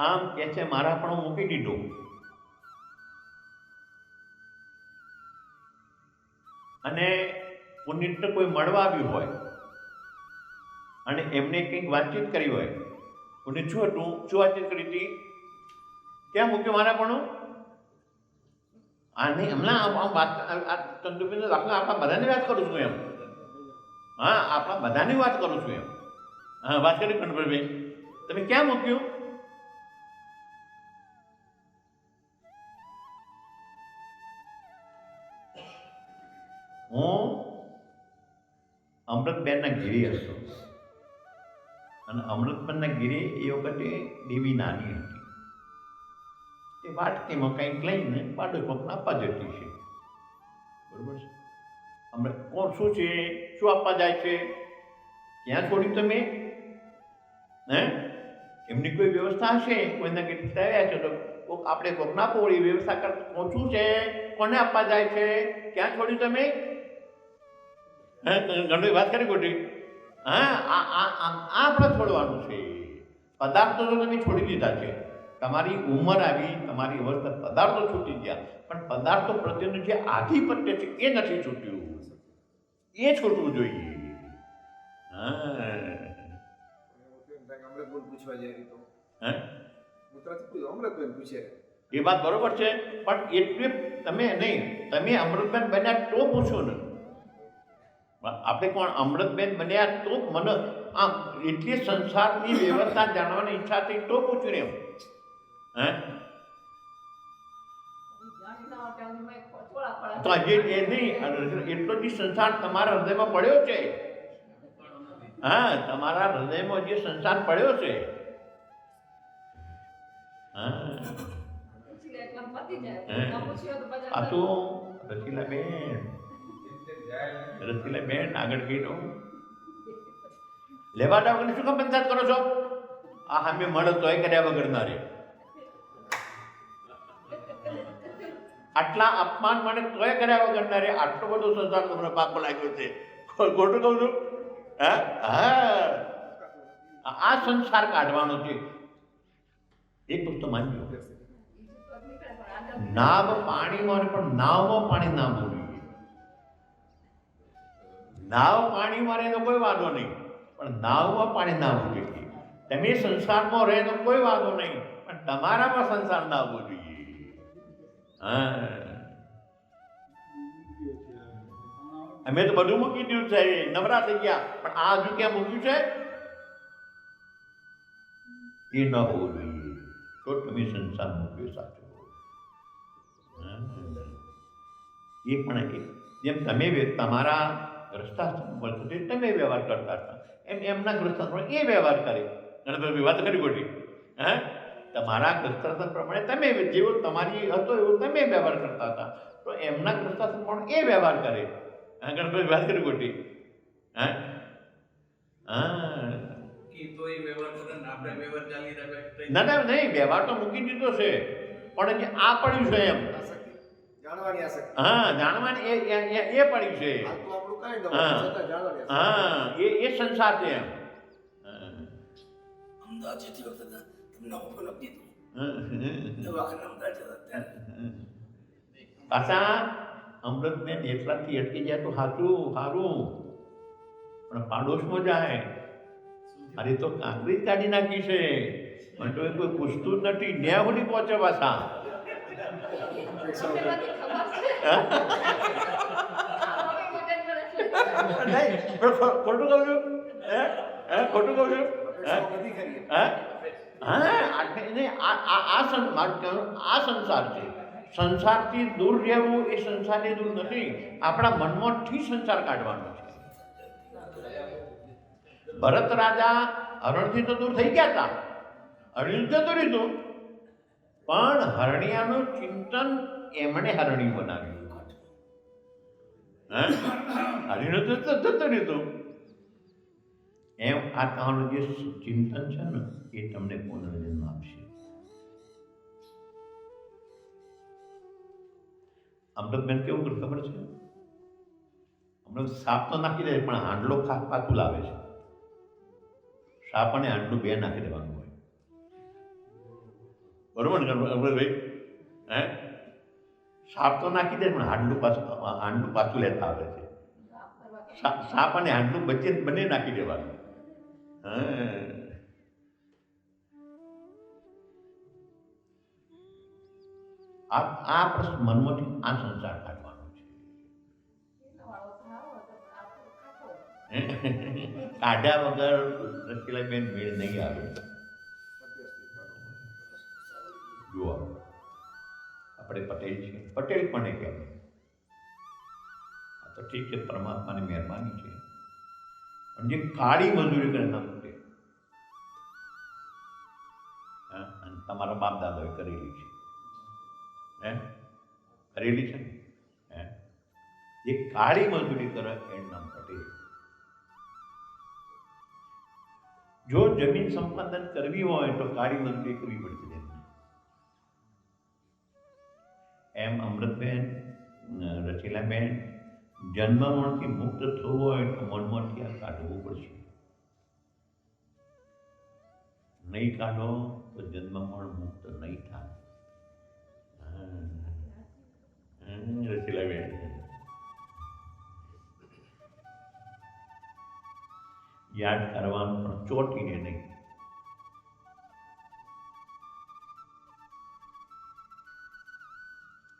આમ કે છે મારા પણ મૂકી દીધો. અને પુનિત કોઈ મળવા આવ્યું હોય અને એમને કંઈક વાતચીત કરી હોય, પુનિત શું હતું, શું વાતચીત કરી હતી, ક્યાં મૂક્યું મારા પણ? આની હમણાં વાત ચંદુભાઈ દાખલા આપણા બધાની વાત કરું છું એમ. હા, આપણા બધાની વાત કરું છું એમ. હા, વાત કરી કનભાઈ, તમે ક્યાં મૂક્યું? હું અમૃતબેનના ઘેરે હતો અને અમૃતબેનના ઘેરે એ વખતે દેવી નાની હતી. એ વાટકીમાં કંઈક લઈને પાડોશ કોકને આપવા જતી છે. બરોબર છે? અમૃત કોણ શું છે, શું આપવા જાય છે, ક્યાં છોડ્યું તમે? એમની કોઈ વ્યવસ્થા હશે, કોઈના ઘેર આવ્યા છે તો આપણે કોક ના પોળી વ્યવસ્થા કરતા પહોંચવું છે, કોને આપવા જાય છે, ક્યાં છોડ્યું તમે? ઘણી વાત કરી ખોટી. હા, આપણે છોડવાનું છે. પદાર્થો તો તમે છોડી દીધા છે. તમારી ઉંમર આવી, તમારી અવસ્થા, પદાર્થો છૂટી ગયા, પણ પદાર્થો પ્રત્યેનું જે આધિપત્ય છે એ નથી છૂટ્યું. એ છૂટવું જોઈએ. એ વાત બરોબર છે, પણ એટલે તમે નહીં, તમે અમૃતબેન બન્યા તો પૂછો ને. આપણે કોણ અમૃતબેન બન્યા તો મને આમ એટલી સંસારની વ્યવસ્થા જાણવાની ઈચ્છા થઈ તો પૂછ્યું ને એમ. તો હજી એ નહીં, એટલો જ સંસાર તમારા હૃદયમાં પડ્યો છે. હા, તમારા હૃદયમાં જે સંસાર પડ્યો છે. આ તો રસીલાબેન આગળ કીધું લેવાટા વગર શું કામ પંચાયત કરો છો? આ સામે મળે તોય કર્યા વગર ના રે. આટલા અપમાન મને તોય કર્યા વગર ના રે. આટલો બધો સંસાર તમને પાપ લાગ્યો છે. ખોટું કહું છું? હા, આ સંસાર કાઢવાનો છે. એક વસ્તુ માનજો, નાવ પાણીમાં પણ નાવમાં પાણી ના બોલવું. નાવ પાણીમાં રહે તો કોઈ વાંધો નહીં, પણ નાવમાં પાણી ના બોલવું. તમે સંસારમાં રહે તો કોઈ વાંધો નહીં, પણ તમારામાં સંસાર ના આવવો જોઈએ. હા, અમે તો બધું મૂકી દીધું છે, નવરા થઈ ગયા, પણ આ હજુ ક્યાં મૂક્યું છે? એ ન હોવું જોઈએ. તો તમે સંસાર મૂક્યો સાચો. એ પણ જેમ તમે તમારા ગ્રસ્તાશ્રમ વખતે તમે વ્યવહાર કરતા હતા, એમ એમના ગ્રસ્તાશ્રમ એ વ્યવહાર કરે. ગણપતિ વાત કરી ખોટી? હે, તમારા ગ્રસ્તાશ્રમ પ્રમાણે તમે જેવો તમારી હતો એવો તમે વ્યવહાર કરતા હતા, તો એમના ગ્રસ્તાશ્રમ પણ એ વ્યવહાર કરે. ગણપતિ વાત કરી ખોટી? હે, હા, ના ના નહીં, વ્યવહાર તો મૂકી દીધો છે, પણ જે આ પડ્યું છે એમ હા, જાણવાની એ પડ્યું છે. હા, એ સંસાર છે એમ. પાછા અમૃતબેન એટલાથી અટકી જાય તો સાચું સારું, પણ પાડોશમાં જાય અરે તો કાંકરી કાઢી નાખી છે, પણ તો કોઈ પૂછતું જ નથી. ન્યા સુધી પહોંચે પાછા. ખોટું કહું છું? ખોટું કહું છું? આ સંસાર છે. સંસારથી દૂર રહેવું એ સંસારથી દૂર નથી, આપણા મનમાંથી સંસાર કાઢવાનો છે. ભરત રાજા હરણથી તો દૂર થઈ ગયા હતા, હરણ્યું જતું રહ્યું, પણ હરણિયાનું ચિંતન એમણે હરણ્યું બનાવ્યું. હરણ્યું તો જતું રહ્યું. એમ આ તમારું જે ચિંતન છે ને એ તમને પુનર્જન્મ આપશે. અમૃતબેન કેવું કર્યું ખબર છે? હમણાં સાપ તો નાખી દે, પણ હાંડલો પાછું લાવે છે. સાપ અને હાંડલું બે નાખી દેવાનું હોય, બરોબર ને અમૃતભાઈ? હે, સાપ તો નાખી દે, પણ હાંડલું પાછું લેતા આવે છે. સાપ અને હાંડલું વચ્ચે બંને નાખી દેવાનું. આ પ્રશ્ન મનમાંથી આ સંસાર કાઢવાનો છે. કાઢ્યા વગર રસીલાબેન મેળ નહીં આવે. જુઓ, આપણે પટેલ છીએ, પટેલ પણ કેમ? આ તો ઠીક છે, પરમાત્માની મહેરબાની છે, પણ જે કાળી મજૂરી કરે ના પટેલ, અને તમારા બાપ દાદાએ કરેલી છે, કરેલી છે ને, જે કાળી મજૂરી કરે એનું નામ પટેલ. જો જમીન સંપાદન કરવી હોય તો કાળી મજૂરી કરવી પડશે. એમ અમૃતબેન, રચીલાબેન, જન્મમણથી મુક્ત થવું હોય તો મનમાંથી આ કાઢવું પડશે. નહીં કાઢો તો જન્મમણ મુક્ત નહીં થાય. રચીલાબેન, યાદ કરવાનું, પણ ચોટીને નહીં.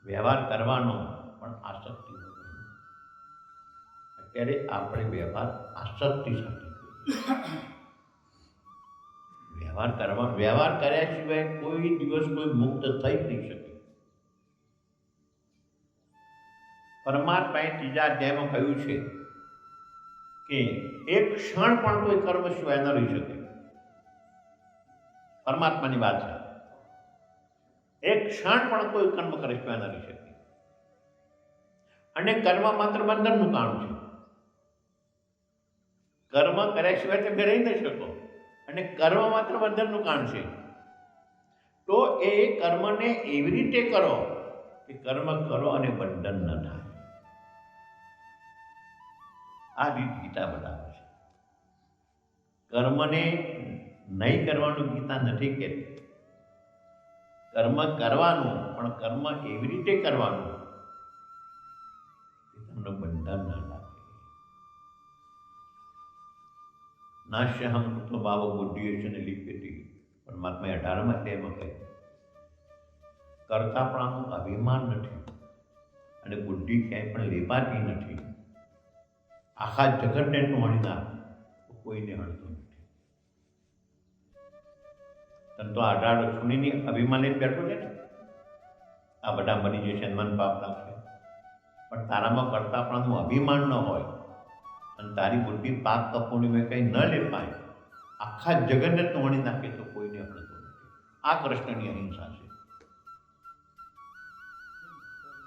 વ્યવહાર કરવાનો, પણ આસક્તિ ન કરવી. અત્યારે આપણે વ્યવહાર આસક્તિ સાથે વ્યવહાર કર્યા સિવાય કોઈ દિવસ કોઈ મુક્ત થઈ જ નહીં શકે. પરમાત્માએ ત્રીજા અધ્યાયમાં કહ્યું છે કે એક ક્ષણ પણ કોઈ કર્મ સિવાય ન રહી શકે. પરમાત્માની વાત છે. એક ક્ષણ પણ કોઈ કર્મ કરે સિવાય ન રહી શકે. અને કર્મ માત્ર બંધનનું કારણ છે. કર્મ કર્યા સિવાય તમે રહી નહીં શકો, અને કર્મ માત્ર બંધનનું કારણ છે. તો એ કર્મને એવી રીતે કરો કે કર્મ કરો અને બંધન ન થાય. આ રીત ગીતા બતાવે છે. કર્મને નહીં કરવાનું ગીતા નથી કહેતી. કર્મ કરવાનું, પણ કર્મ એવી રીતે કરવાનું કે તમને બંધન ના લાગે. નાશ્યહમ તો ભાવ બુદ્ધિ છે ને લીપેતી. પરમાત્માએ 18માં અધ્યાયમાં કહે કરતાપણાનું અભિમાન નથી અને બુદ્ધિ ક્યાંય પણ લેપાતી નથી. આખા જગતને તોડી નાખ કોઈને હણતું નથી. તને તો 18 સુનીની અભિમાન લઈને બેઠો છે ને, આ બધા બની જશે મન પાપ લાગશે, પણ તારામાં કરતાપણાનું અભિમાન ન હોય અને તારી બુદ્ધિ પાપ કપોણીમાં કંઈ ન લેપાય, આખા જગતને તોડી નાખે તો કોઈને હણતું નથી. આ કૃષ્ણની અહિંસા છે.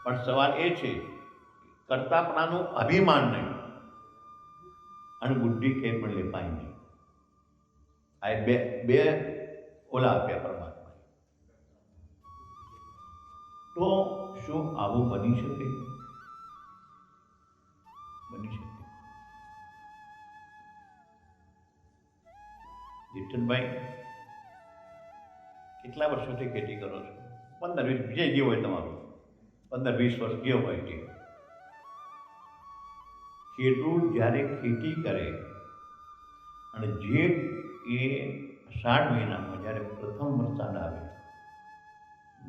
પણ સવાલ એ છે કરતાપણાનું અભિમાન નહીં અને બુદ્ધિ કંઈ પણ લેપાય નહીં. આ બે ઓલા આપ્યા પરમાત્માએ. તો શું આવું બની શકે? બની શકે? જીતનભાઈ કેટલા વર્ષોથી ખેતી કરો છો? 15-20 જે હોય તમારું, 15-20 વર્ષ જે હોય તે. ખેડૂત જ્યારે ખેતી કરે અને જે એ 7 મહિનામાં જ્યારે પ્રથમ વરસાદ આવે,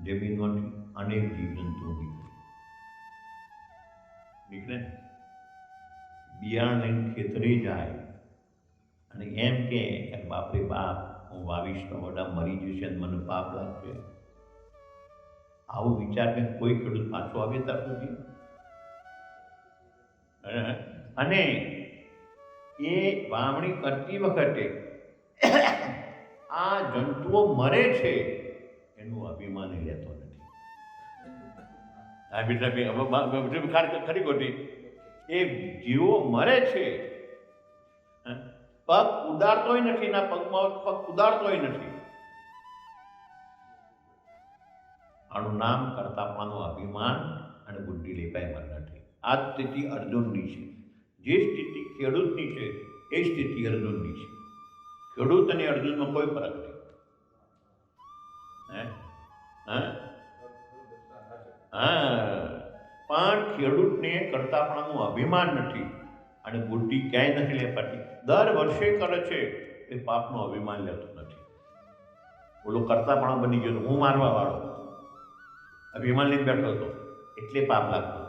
જમીનમાંથી અનેક જીવજંતુઓ નીકળે, બિયારણ લઈને ખેતરે જાય અને એમ કે બાપરે બાપ હું વાવીશ તો બધા મરી જશે અને મને પાપ લાગશે. આવું વિચાર કે કોઈ ખેડૂત પાછો આવે ત્યાં સુધી? અને એ વાવણી કરતી વખતે આ જંતુઓ મરે છે એનું અભિમાન લેતો નથી. ખરી ખોટી? એ જીવો મરે છે, પગ ઉદારતોય નથી, ના પગમાં પગ ઉદારતોય નથી. આનું નામ કરતાપણાનું અભિમાન અને બુદ્ધિ લેપાય મન નથી. આ સ્થિતિ અર્જુનની છે. જે સ્થિતિ ખેડૂતની છે એ સ્થિતિ અર્જુનની છે. ખેડૂત અને અર્જુનમાં કોઈ ફરક નહીં. પણ ખેડૂતને કરતાપણાનું અભિમાન નથી અને બુદ્ધિ ક્યાંય નથી લેપાતી. દર વર્ષે કરે છે એ પાપનું અભિમાન લેતું નથી. ઓલો કરતાપણા બની ગયો, હું મારવા વાળો અભિમાન લઈને બેઠો હતો એટલે પાપ લાગતો.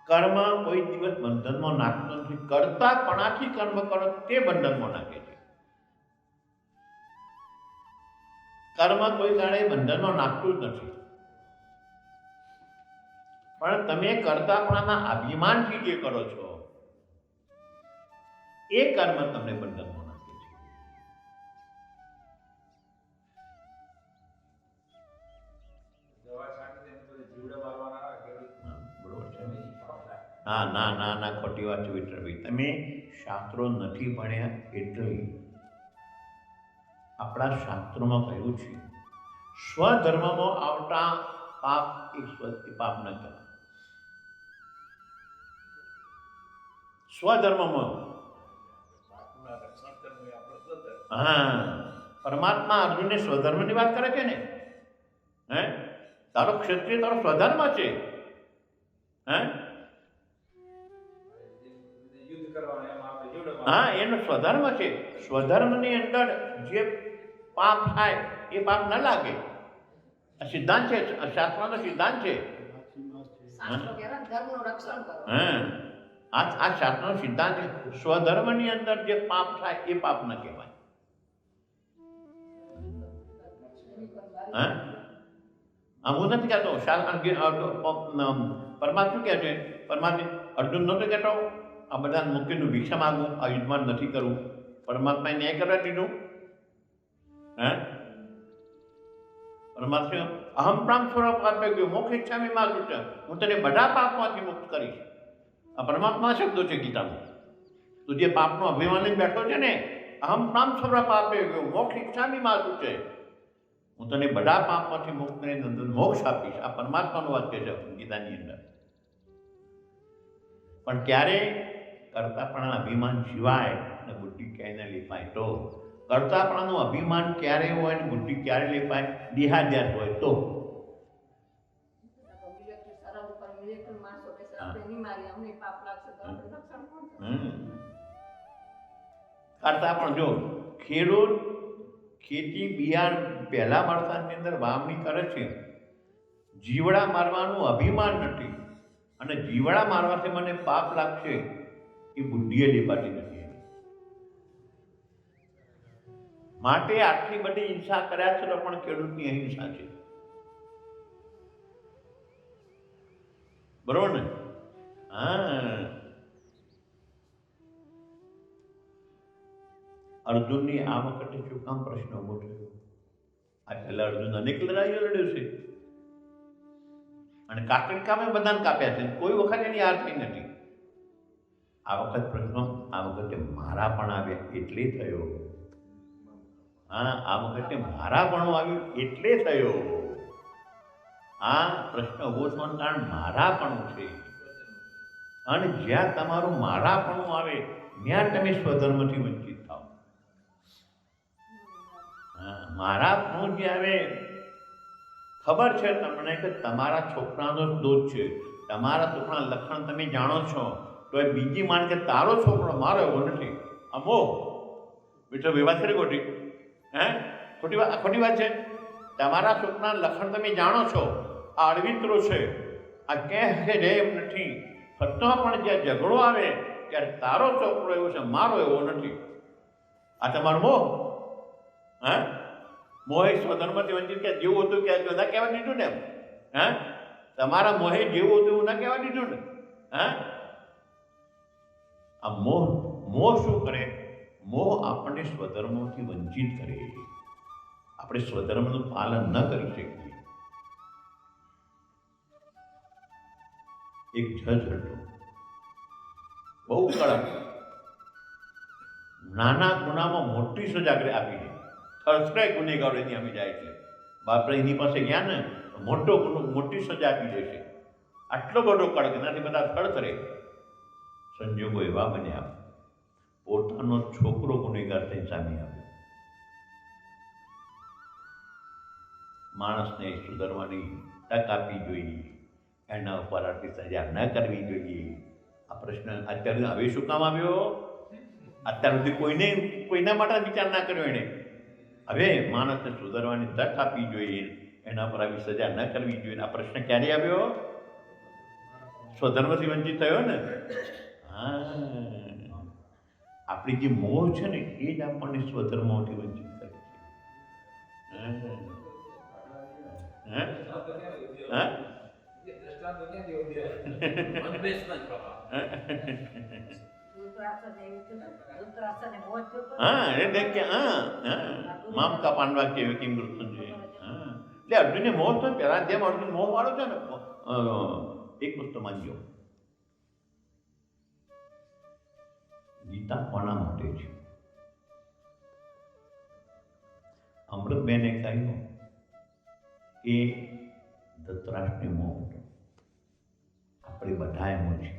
કર્મ કોઈ દિવસ બંધનમાં નાખતો નથી. કરતાપણાથી કર્મ કરો તે બંધનમાં નાખે છે. કર્મ કોઈ કાળે બંધનમાં નાખતું જ નથી. પણ તમે કરતાપણાના અભિમાનથી જે કરો છો એ કર્મ તમને બંધનમાં નાખે છે. ના ના ના ના ખોટી વાત છે વિઠ્ઠલભાઈ. તમે શાસ્ત્રો નથી ભણ્યા એટલે. આપણા શાસ્ત્રોમાં કહ્યું છે સ્વધર્મમાં આવતા પાપ એ પાપ ન કહેવાય. સ્વધર્મમાં પરમાત્મા અર્જુનને સ્વધર્મની વાત કરે છે ને. તારો ક્ષત્રિય તારો સ્વધર્મ છે. એનો સ્વધર્મ છે. સ્વધર્મની અંદર જે પાપ થાય એ પાપ ન લાગે. આ સિદ્ધાંત છે, શાસ્ત્રનો સિદ્ધાંત છે. આ શાસ્ત્રનો સિદ્ધાંત છે. સ્વધર્મની અંદર જે પાપ થાય એ પાપ ન કહેવાય. હું નથી કહેતો પરમાત્મા શું કહે છે? પરમાત્મા અર્જુન નહોતો કહેતો આ બધા મૂકીને ભિક્ષા માગું, આ યુદ્ધમાં નથી કરવું. પરમાત્માએ ન્યાય કરવા દીધું. પરમાત્મા અહમ પ્રામ સ્વરૂપ આપે ગયો મોક્ષ ઈચ્છામી માગું છે, હું તને બધા પાપમાંથી મુક્ત કરીશ. આ પરમાત્મા શબ્દો છે ગીતામાં. તું જે પાપનો અભિમાન લઈને બેઠો છે ને, અહમ પ્રામ સ્વરૂપ આપે ગયો મોક્ષ ઈચ્છામી માગું છે, હું તને બધા પાપમાંથી મુક્ત કરીને મોક્ષ આપીશ. આ પરમાત્માનું વાક્ય છે ગીતાની અંદર. પણ ક્યારે કરતાપણાના અભિમાન સિવાય અને બુદ્ધિ ક્યાંય ન લેપાય તો. કરતાપણાનું અભિમાન ક્યારે હોય અને બુદ્ધિ ક્યારે લેપાય? દેહાદ્યાસ હોય તો. કરતાપણ જો ખેતી બિયાણ પહેલા વરસાદની અંદર વાવણી કરે છે, જીવડા મારવાનું અભિમાન નથી, અને જીવડા મારવાથી મને પાપ લાગશે એ બુદ્ધિએ દેખાતી નથી. માટે આટલી બધી હિંસા કર્યા છે પણ ખેડૂતની અહિંસા છે. બરોબર ને? હા, અર્જુનની આ વખતે શું કામ પ્રશ્ન ઉભો થયો? આ પહેલા અર્જુન અનેક લડાઈઓ લડ્યો છે અને કાકડી કામે બધાને કાપ્યા છે, કોઈ વખત એની હાર થઈ નથી. આ વખત પ્રશ્ન આ વખતે મારા પણ આવ્યા એટલે થયો. હા, આ વખતે મારા પણ આવ્યું એટલે થયો. આ પ્રશ્ન ઉભો થવાનું કારણ મારા પણ છે. અને જ્યાં તમારું મારા પણ આવે ત્યાં તમે સ્વધર્મથી વંચિત થાવ. મારા પણ જે આવે, ખબર છે તમને કે તમારા છોકરાનો દોષ છે, તમારા છોકરાના લક્ષણ તમે જાણો છો, તો એ બીજી માન કે તારો છોકરો મારો એવો નથી. અમો બેટો વિવાદ કરી ખોટી, હે ખોટી વાત છે. તમારા છોકરાના લક્ષણ તમે જાણો છો, આ અળવિત્રો છે, આ ક્યાં છે એમ નથી, છતાં પણ જ્યાં ઝઘડો આવે ત્યારે તારો છોકરો એવો છે, મારો એવો નથી. આ તમારો મોહ. હે મોહે સ્વધર્મથી વંચિત, કે જેવું હતું કે ના કહેવા દીધું ને એમ. હે તમારા મોહે જેવું હતું એવું ના કહેવા દીધું ને. હે આ મોહ શું કરે? મોહ આપણને સ્વધર્મથી વંચિત કરે. આપણે સ્વધર્મનું પાલન ન કરી શકીએ. એક જજ હતો, બહુ કડક, નાના ગુનામાં મોટી સજા આપી દે. થરસરાય ગુનેગારો એની અમે જાય છે, બાપરે એની પાસે ગયા ને મોટી સજા આપી દેશે. આટલો બધો કડક, એનાથી બધા થરથરે. સંજોગો એવા બન્યા, પોતાનો છોકરો ગુનેગાર થઈ સામે આવ્યો. માણસને સુધરવાની તક આપવી જોઈએ, એના ઉપર આટલી સજા ન કરવી જોઈએ. આ પ્રશ્ન અત્યારે હવે શું કામ આવ્યો? અત્યાર સુધી કોઈના માટે વિચાર ના કર્યો એને. હવે માણસને સુધરવાની તક આપવી જોઈએ, એના પર આવી સજા ન કરવી જોઈએ. આ પ્રશ્ન ક્યારે આવ્યો? સ્વધર્મથી વંચિત થયો ને. હા, આપણી જે મોહ છે ને એ જ આપણને સ્વધર્મથી વંચિત કરે છે. મામ કા પાંડવા કેવી કેમ કૃષ્ણ છે. એટલે અર્જુનને મોહ તો પેલા જેમ અર્જુન મોહ વાળો છે ને, એક વસ્તુ માનજો, ગીતા કોના માટે છે? અમૃતબેને કહ્યું કે ધૃતરાષ્ટ્રને મોહ હતો. આપણે બધા એમ છે.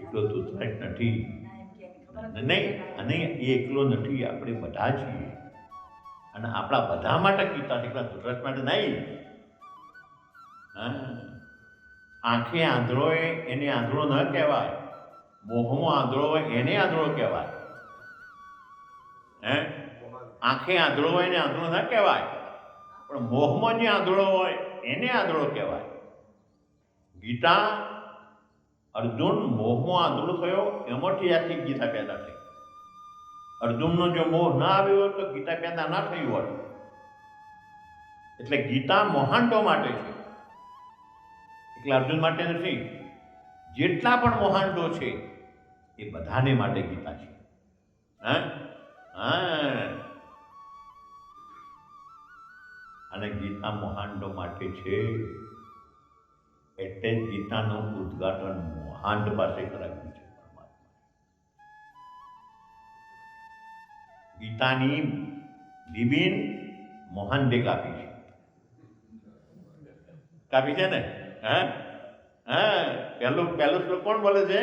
એકલો ધૃતરાષ્ટ્ર નથી, નહીં, અને એ એકલો નથી, આપણે બધા છીએ. અને આપણા બધા માટે ગીતા છે, એકલા ધૃતરાષ્ટ્ર માટે નહીં. આંખે આંધળો હોય એને આંધળો ન કહેવાય, મોહમાં આંધળો હોય એને આંધળો કહેવાય. આંખે આંધળો હોય એને આંધળો ન કહેવાય, પણ મોહમાં જે આંધળો હોય એને આંધળો કહેવાય. ગીતા, અર્જુન મોહમાં આંધળો થયો, એમાંથી આખી ગીતા પેદા થઈ. અર્જુનનો જો મોહ ના આવ્યો હોત તો ગીતા પેદા ના થયું હોત. એટલે ગીતા મોહાંડો માટે છે, એટલે અર્જુન માટે નથી. જેટલા પણ મોહાંડો છે એ બધાને માટે ગીતા છે. અને ગીતા મોહાંડો માટે છે એટલે જ ગીતાનું ઉદ્ઘાટન મોહાંડ પાસે કરાવ્યું છે. ગીતાની બિબિન મોહાંડે કાપી છે ને. પહેલો શ્લોક કોણ બોલે છે?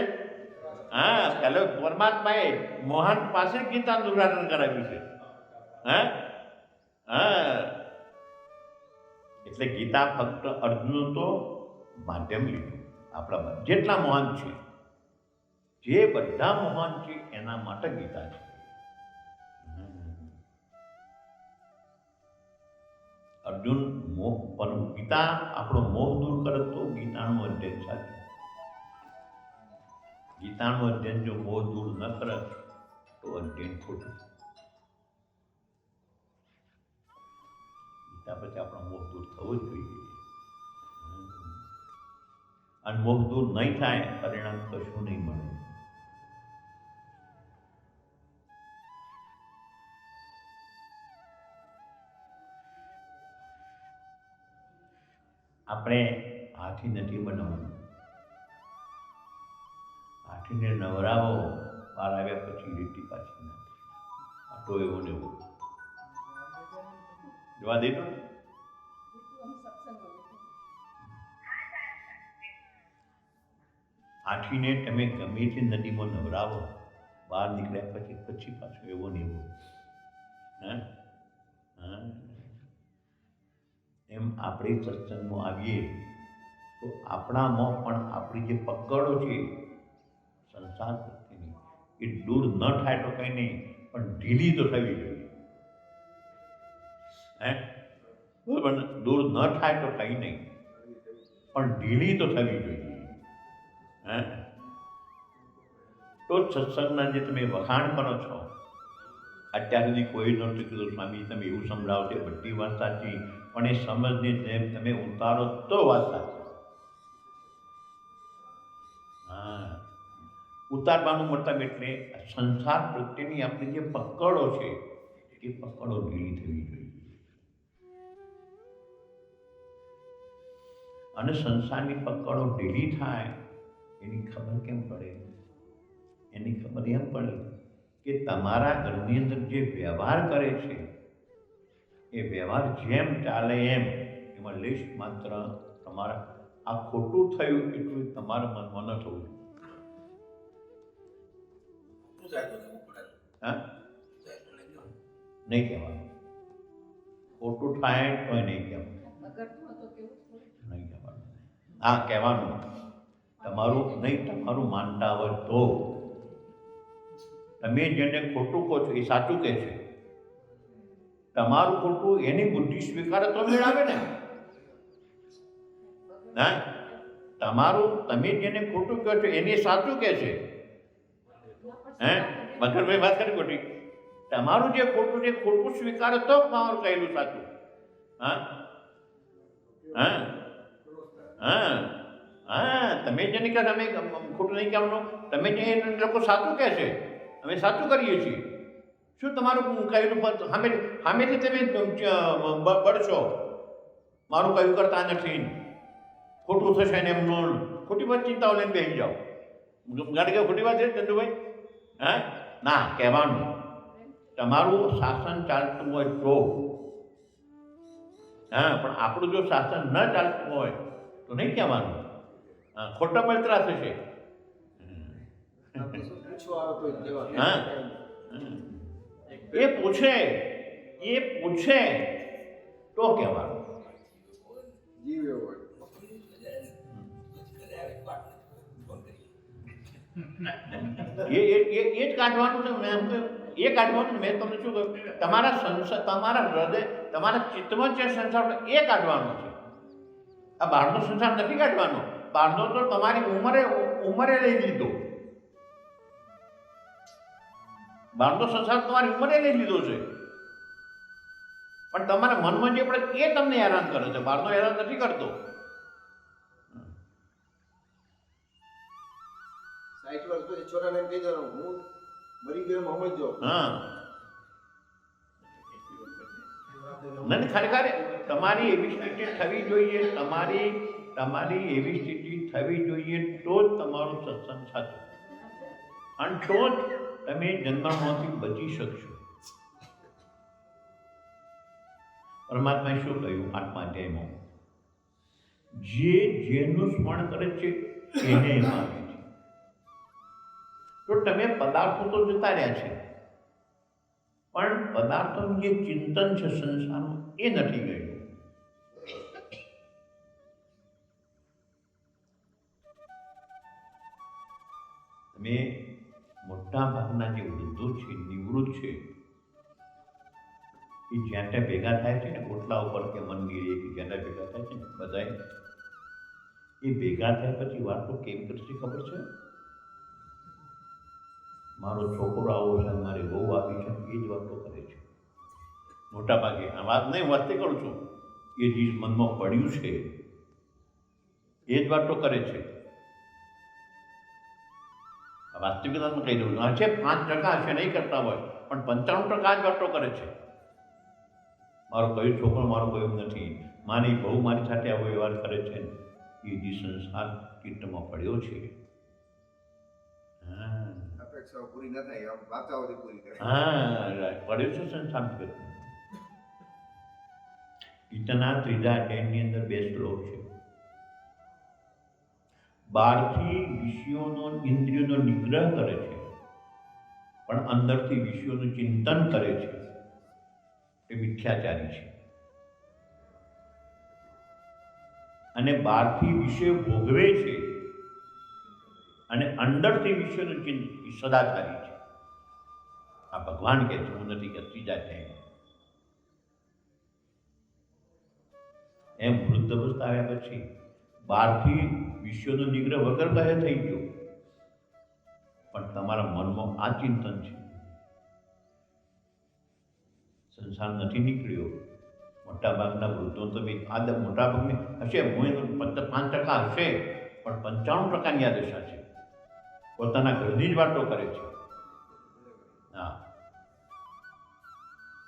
પહેલો પરમાત્માએ મોહાંડ પાસે ગીતાનું ઉદ્ઘાટન કરાવ્યું છે. એટલે ગીતા ફક્ત અર્જુન તો માધ્યમ લીધું. આપણા જેટલા મહાન છે, જે બધા મહાન છે એના માટે ગીતા છે. અર્જુન મોહ, પણ ગીતા આપણો મોહ દૂર કરે તો ગીતાનું અધ્યયન સાચું. ગીતાનું અધ્યયન જો મોહ દૂર ન કરે તો અધ્યયન ખોટું. ગીતા પછી આપણો મોહ દૂર થવો જ જોઈએ. અને મોહ દૂર નહીં થાય પરિણામ કશું નહીં મળે. આપણે હાથી નથી બનાવવાનું. હાથીને નવરાવો, બહાર આવ્યા પછી લીટી પાછી નાખે. આ તો એવો ને એવો જવા દેતો ને. હાથીને તમે ગમે તે નદીમાં નવરાવો, બહાર નીકળ્યા પછી પાછો એવો ને એવો. એમ આપણે સત્સંગમાં આવીએ તો આપણામાં પણ આપણી જે પકડો છે સંસાર પ્રત્યેની એ દૂર ન થાય તો કંઈ નહીં, પણ ઢીલી તો થવી જોઈએ. બરાબર ને? દૂર ન થાય તો કંઈ નહીં, પણ ઢીલી તો થવી જોઈએ. તો જ સત્સંગના જે તમે વખાણ કરો છો, અત્યાર સુધી કોઈ નહોતું કીધું સ્વામી તમે એવું સંભળાવો છો, બધી વાત સાચી, પણ એ સમજને જેમ તમે ઉતારો તો વાત સાચી. ઉતારવાનું મતલબ એટલે સંસાર પ્રત્યેની આપણી જે પકડો છે એ પકડો ઢીલી થવી જોઈએ. અને સંસારની પકડો ઢીલી થાય એની ખબર કેમ પડે? એની ખબર એમ પડે કે તમારા ઘરની અંદર જે વ્યવહાર કરે છે એ વ્યવહાર જેમ ચાલે એમ એમાં લેશ માત્ર તમારા આ ખોટું થયું એટલું તમારા મનમાં ન થવું જોઈએ. નહીં કહેવાનું. ખોટું થાય તો નહીં કહેવાનું. નહીં કહેવાનું. હા કહેવાનું. તમારું નહીં, તમારું માનતા હોય તો. તમે જેને ખોટું કહો છો એ સાચું કહે છે. તમારું ખોટું એની બુદ્ધિ સ્વીકારે તો મેળાવે ને. તમારું તમે જેને ખોટું કહો છો એને સાચું કહે છે. મગરભાઈ વાત કરી ખોટી. તમારું જે ખોટું છે ખોટું સ્વીકારે તો તમારું કહેલું સાચું. તમે જેને કહે અમે ખોટું નહીં કહેવાનું, તમે જે લોકો સાચું કહે છે અમે સાચું કરીએ છીએ, શું તમારું કહેલું સામેથી તમે બળશો મારું કયું કરતા નથી, ખોટું થશે ને એમનું ખોટી વાત ચિંતાઓ લઈને બેસી જાઓ. ગાડી કે ખોટી વાત છે ચંદુભાઈ? ના કહેવાનું. તમારું શાસન ચાલતું હોય તો. પણ આપણું જો શાસન ન ચાલતું હોય તો નહીં કહેવાનું. ખોટા પવિત્રા થશે. એ પૂછે તો કહેવાનું. એ જ કાઢવાનું છે. મેં એમ કહ્યું એ કાઢવાનું. મેં તમને શું કહ્યું, તમારા હૃદય તમારા ચિત્તમાં જે સંસાર એ કાઢવાનો છે. આ બહારનો સંસાર નથી કાઢવાનો. બહારનો તો તમારી ઉંમરે લઈ લીધો. બહારનો સંસાર તમારી ઉંમરે લઈ લીધો છે, પણ તમારા મનમાં જે પડે એ તમને હેરાન કરે છે. બહારનો હેરાન નથી કરતો. 60 વર્ષ પછી છોરાને એમ કહી દેવાનું હું મરી ગયો સમજજો. નહીં ખરેખર તમારી એવી સ્થિતિ થવી જોઈએ. તમારી એવી સ્થિતિ થવી જોઈએ તો જ તમારું સત્સંગ સાચું, અને તો જ તમે જન્મમાંથી બચી શકશો. પરમાત્માએ શું કહ્યું 8મા અધ્યાયમાં? જેનું સ્મરણ કરે છે એને એમાં આવે છે. તો તમે પદાર્થો તો જતા રહ્યા છે, પણ પદાર્થોનું જે ચિંતન છે સંસારનું એ નથી ગયું. તમે મોટા ભાગના જે વૃદ્ધો છે, નિવૃત્ત છે, એ જ્યાં ત્યાં ભેગા થાય છે ને ઓટલા ઉપર કે મંદિરે કે જ્યાં ત્યાં ભેગા થાય છે ને બધાએ એ ભેગા થયા પછી વાતો કેમ કરશે ખબર છે? મારો છોકરો આવો છે, મારી બહુ આવી છે, એ જ વાતો કરે છે મોટા ભાગે. આ વાત નહીં વાતે કરું છું, એ જે મનમાં પડ્યું છે એ જ વાતો કરે છે. વાસ્તવિકતામાં કહી દઉં છું, છે 5% હશે નહીં કરતા હોય, પણ 95% જ વાતો કરે છે. મારો કયો છોકરો મારો કોઈ નથી, મારી બહુ મારી સાથે આવો વ્યવહાર કરે છે, એ જે સંસાર ચિત્તમાં પડ્યો છે. અપેક્ષાઓ પૂરી ન થાય, આમ વાતાવરણ પૂરી કરે. પડ્યો છે સંસાર જગતમાં. ગીતાના 3જા અધ્યાયની અંદર 2 શ્લોક છે. બહારથી વિષયોનો ઇન્દ્રિયોનો નિગ્રહ કરે છે, પણ અંદરથી વિષયોનું ચિંતન કરે છે એ મિથ્યાચારી છે. અને બહારથી વિષય ભોગવે છે અને અંદરથી વિષયનું ચિંતન સદાચારી છે. આ ભગવાન કહે છે, હું નથી કે 3જા અધ્યાયમાં. એમ વૃદ્ધ અવસ્થા આવ્યા પછી બહારથી વિષયોનો નિગ્રહ વગર કહે થઈ ગયો, પણ તમારા મનમાં આ ચિંતન છે, સંસાર નથી નીકળ્યો. મોટાભાગના વૃદ્ધો તમે આ મોટાભાગની હશે, હું 5% હશે, પણ 95%ની આ દશા છે. પોતાના ઘરની જ વાતો કરે છે. હા,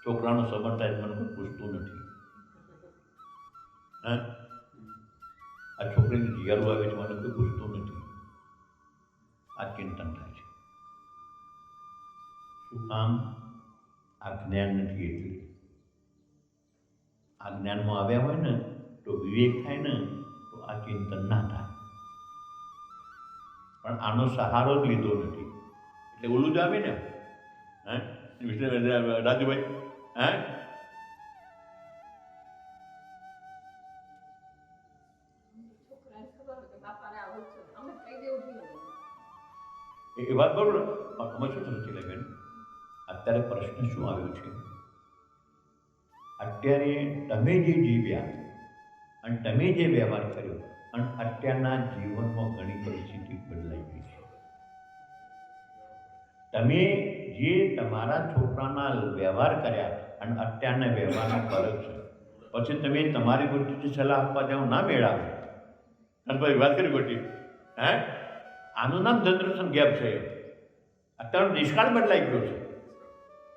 છોકરાનો સંબંધ થાય મને કોઈ પૂછતું નથી. હા, આ છોકરીને જીયારું આવે છે, મને કોઈ પૂછતું નથી. આ ચિંતન થાય છે. શું કામ? આ જ્ઞાન નથી. એટલે આ જ્ઞાનમાં આવ્યા હોય ને તો વિવેક થાય ને તો આ ચિંતન ના થાય. પણ આનો સહારો જ લીધો નથી એટલે ઓલું જ આવે ને. હે રાજુભાઈ? હે એ વાત બરોબર. અમે શું થયું છે બેન, અત્યારે પ્રશ્ન શું આવ્યો છે? અત્યારે તમે જે જીવ્યા અને તમે જે વ્યવહાર કર્યો અને અત્યારના જીવનમાં ઘણી પરિસ્થિતિ બદલાઈ ગઈ છે. તમે જે તમારા છોકરાના વ્યવહાર કર્યા અને અત્યારના વ્યવહારનો ફરક છે. પછી તમે તમારી બુદ્ધિથી સલાહ આપવા જાઓ, ના મેળાવે. અને ભાઈ વાત કરી ગોટી, હે આનું નામ જનરેશન ગેપ છે. અત્યારનો નિષ્કાળ બદલાઈ ગયો છે.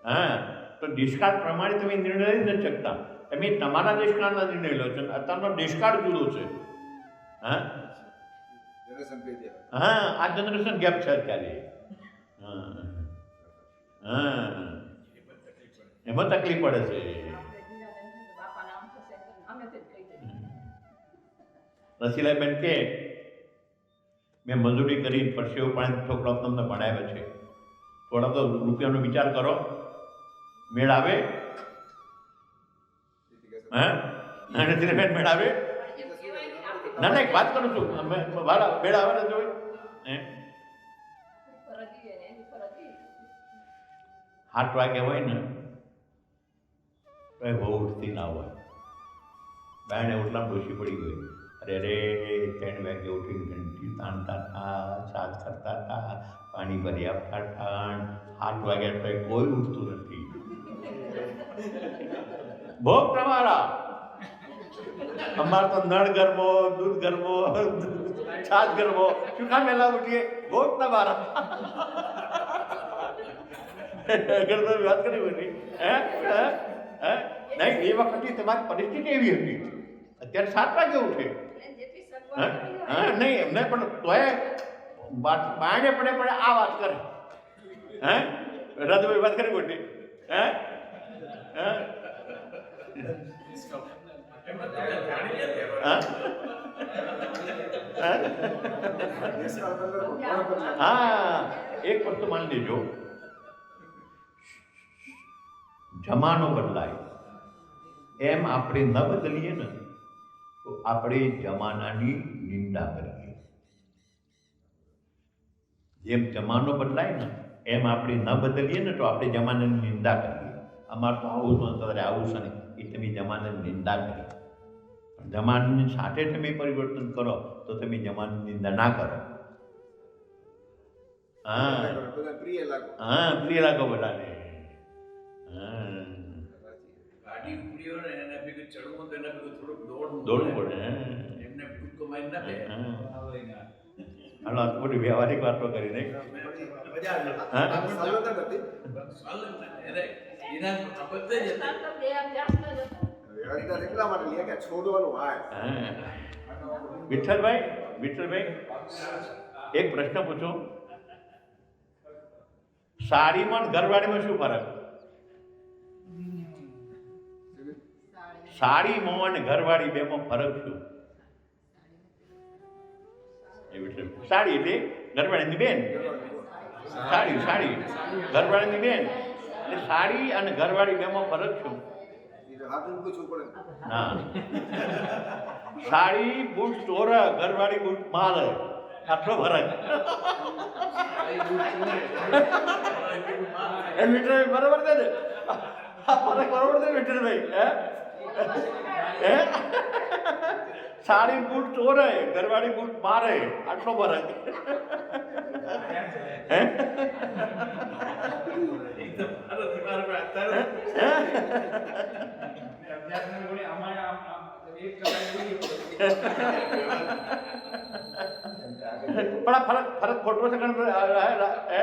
હા, તો નિષ્કાળ પ્રમાણે તમે નિર્ણય લઈ નથી શકતા. તમે તમારા નિષ્કાળના નિર્ણય લો છો, અત્યારનો નિષ્કાળ જુદો છે. હા હા, આ જનરેશન ગેપ છે અત્યારે. હા, એમાં તકલીફ પડે છે. રસીલાબેન કે મેં મજૂરી કરી પરસેવો પાણી છોકરાઓ તમને ભણાવ્યા છે, થોડા તો રૂપિયાનો વિચાર કરો, મેળ આવે? હા, રસીલાબેન મેળ આવે? ના ના, એક વાત કરું છું, મેળ આવે ને જોઈ 8 વાગે હોય ને તો એ બહુ ઉઠતી ના હોય. બાયણે ઓટલામાં ડોસી પડી ગઈ. અરે 3 વાગે ઉઠીને ઘંટી તાણતા હતા, સાજ કરતા હતા, પાણી ભરી આપતા હતા. 8 વાગ્યા તો કોઈ ઉઠતું નથી. ભોગ તમારા. અમારે તો નળ ગરમો, દૂધ ગરમો, છાશ ગરમો, શું કામ વહેલા ઉઠીએ? ભોગ તમારા. વાત કરી બધી. નહીં, એ વખતે તમારી પરિસ્થિતિ એવી હતી. અત્યારે 7 વાગે ઉઠે. હા નહીં, એમને પણ તોય બાયણે પડે આ વાત કરે. હે રાજુભાઈ વાત કરી ગોટી? હે હા, એક વસ્તુ માની લેજો, જમાનો બદલાય એમ આપણે ન બદલીએ ને તો આપણે જમાનાની નિંદા કરીએ. જેમ જમાનો બદલાય ને એમ આપણે ન બદલીએ ને તો આપણે જમાનાની નિંદા કરીએ. અમારે તો આવું જ તારે આવું છે ને એ તમે જમાને નિંદા કરી. જમાનની સાથે તમે પરિવર્તન કરો તો તમે જમાનની નિંદા ના કરો. હા બધા પ્રિય લાગો. હા પ્રિય લાગો બધાને. હા ગાડી ઉપડી હોય ને એના ભેગું ચડવું તો એના ભેગું થોડુંક દોડવું દોડવું પડે. એમને કૂદકો મારી ના દે. હા. આવે ના. હાલો આ તો બધી વ્યવહારિક વાતો કરી નહીં. મજા આવે. હા? આપણે સાલત નથી. ચાલે ને. એને એના આ બધે જ હતા. વ્યવહારિકતા એટલા માટે લે કે છોડવાનું હાય. હા. વિઠ્ઠલભાઈ એક પ્રશ્ન પૂછો. સાડીમાં અને ઘરવાળીમાં શું ફરક? સાડીમાં અને ઘરવાળી બેમાં ફરક શું? એ વિઠ્ઠલ સાડી એટલે ઘરવાળીની બેન. સાડી ઘરવાળીની બેન. એટલે સાડી અને ઘરવાળી બેમાં ફરક શું? એ તો હાથનું પૂછવું પડે. ના સાડી બૂટ ચોર, ઘરવાળી બૂટ માર, આટલો ફરક. એ વિઠ્ઠલભાઈ બરોબર છે ને? આ ફરક બરોબર છે વિઠ્ઠલભાઈ? હે સાડી બૂટ ચોરે, ઘરવાળી બૂટ મારે, આટલો ફરક. હે એકદમ ભારત મારા પર અત્યારે પણ આ ફરક ખોટો છે કારણ હે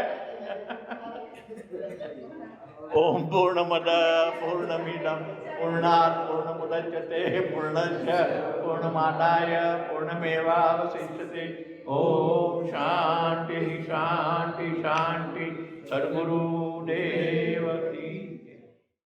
ઓમ પૂર્ણમદ પૂર્ણમિદં પૂર્ણાત પૂર્ણમુદચ્યતે પૂર્ણસ્ય પૂર્ણમાદાય પૂર્ણમેવાવશિષ્યતે. ઓમ શાંતિ શાંતિ શાંતિ. સદ્ગુરુદેવ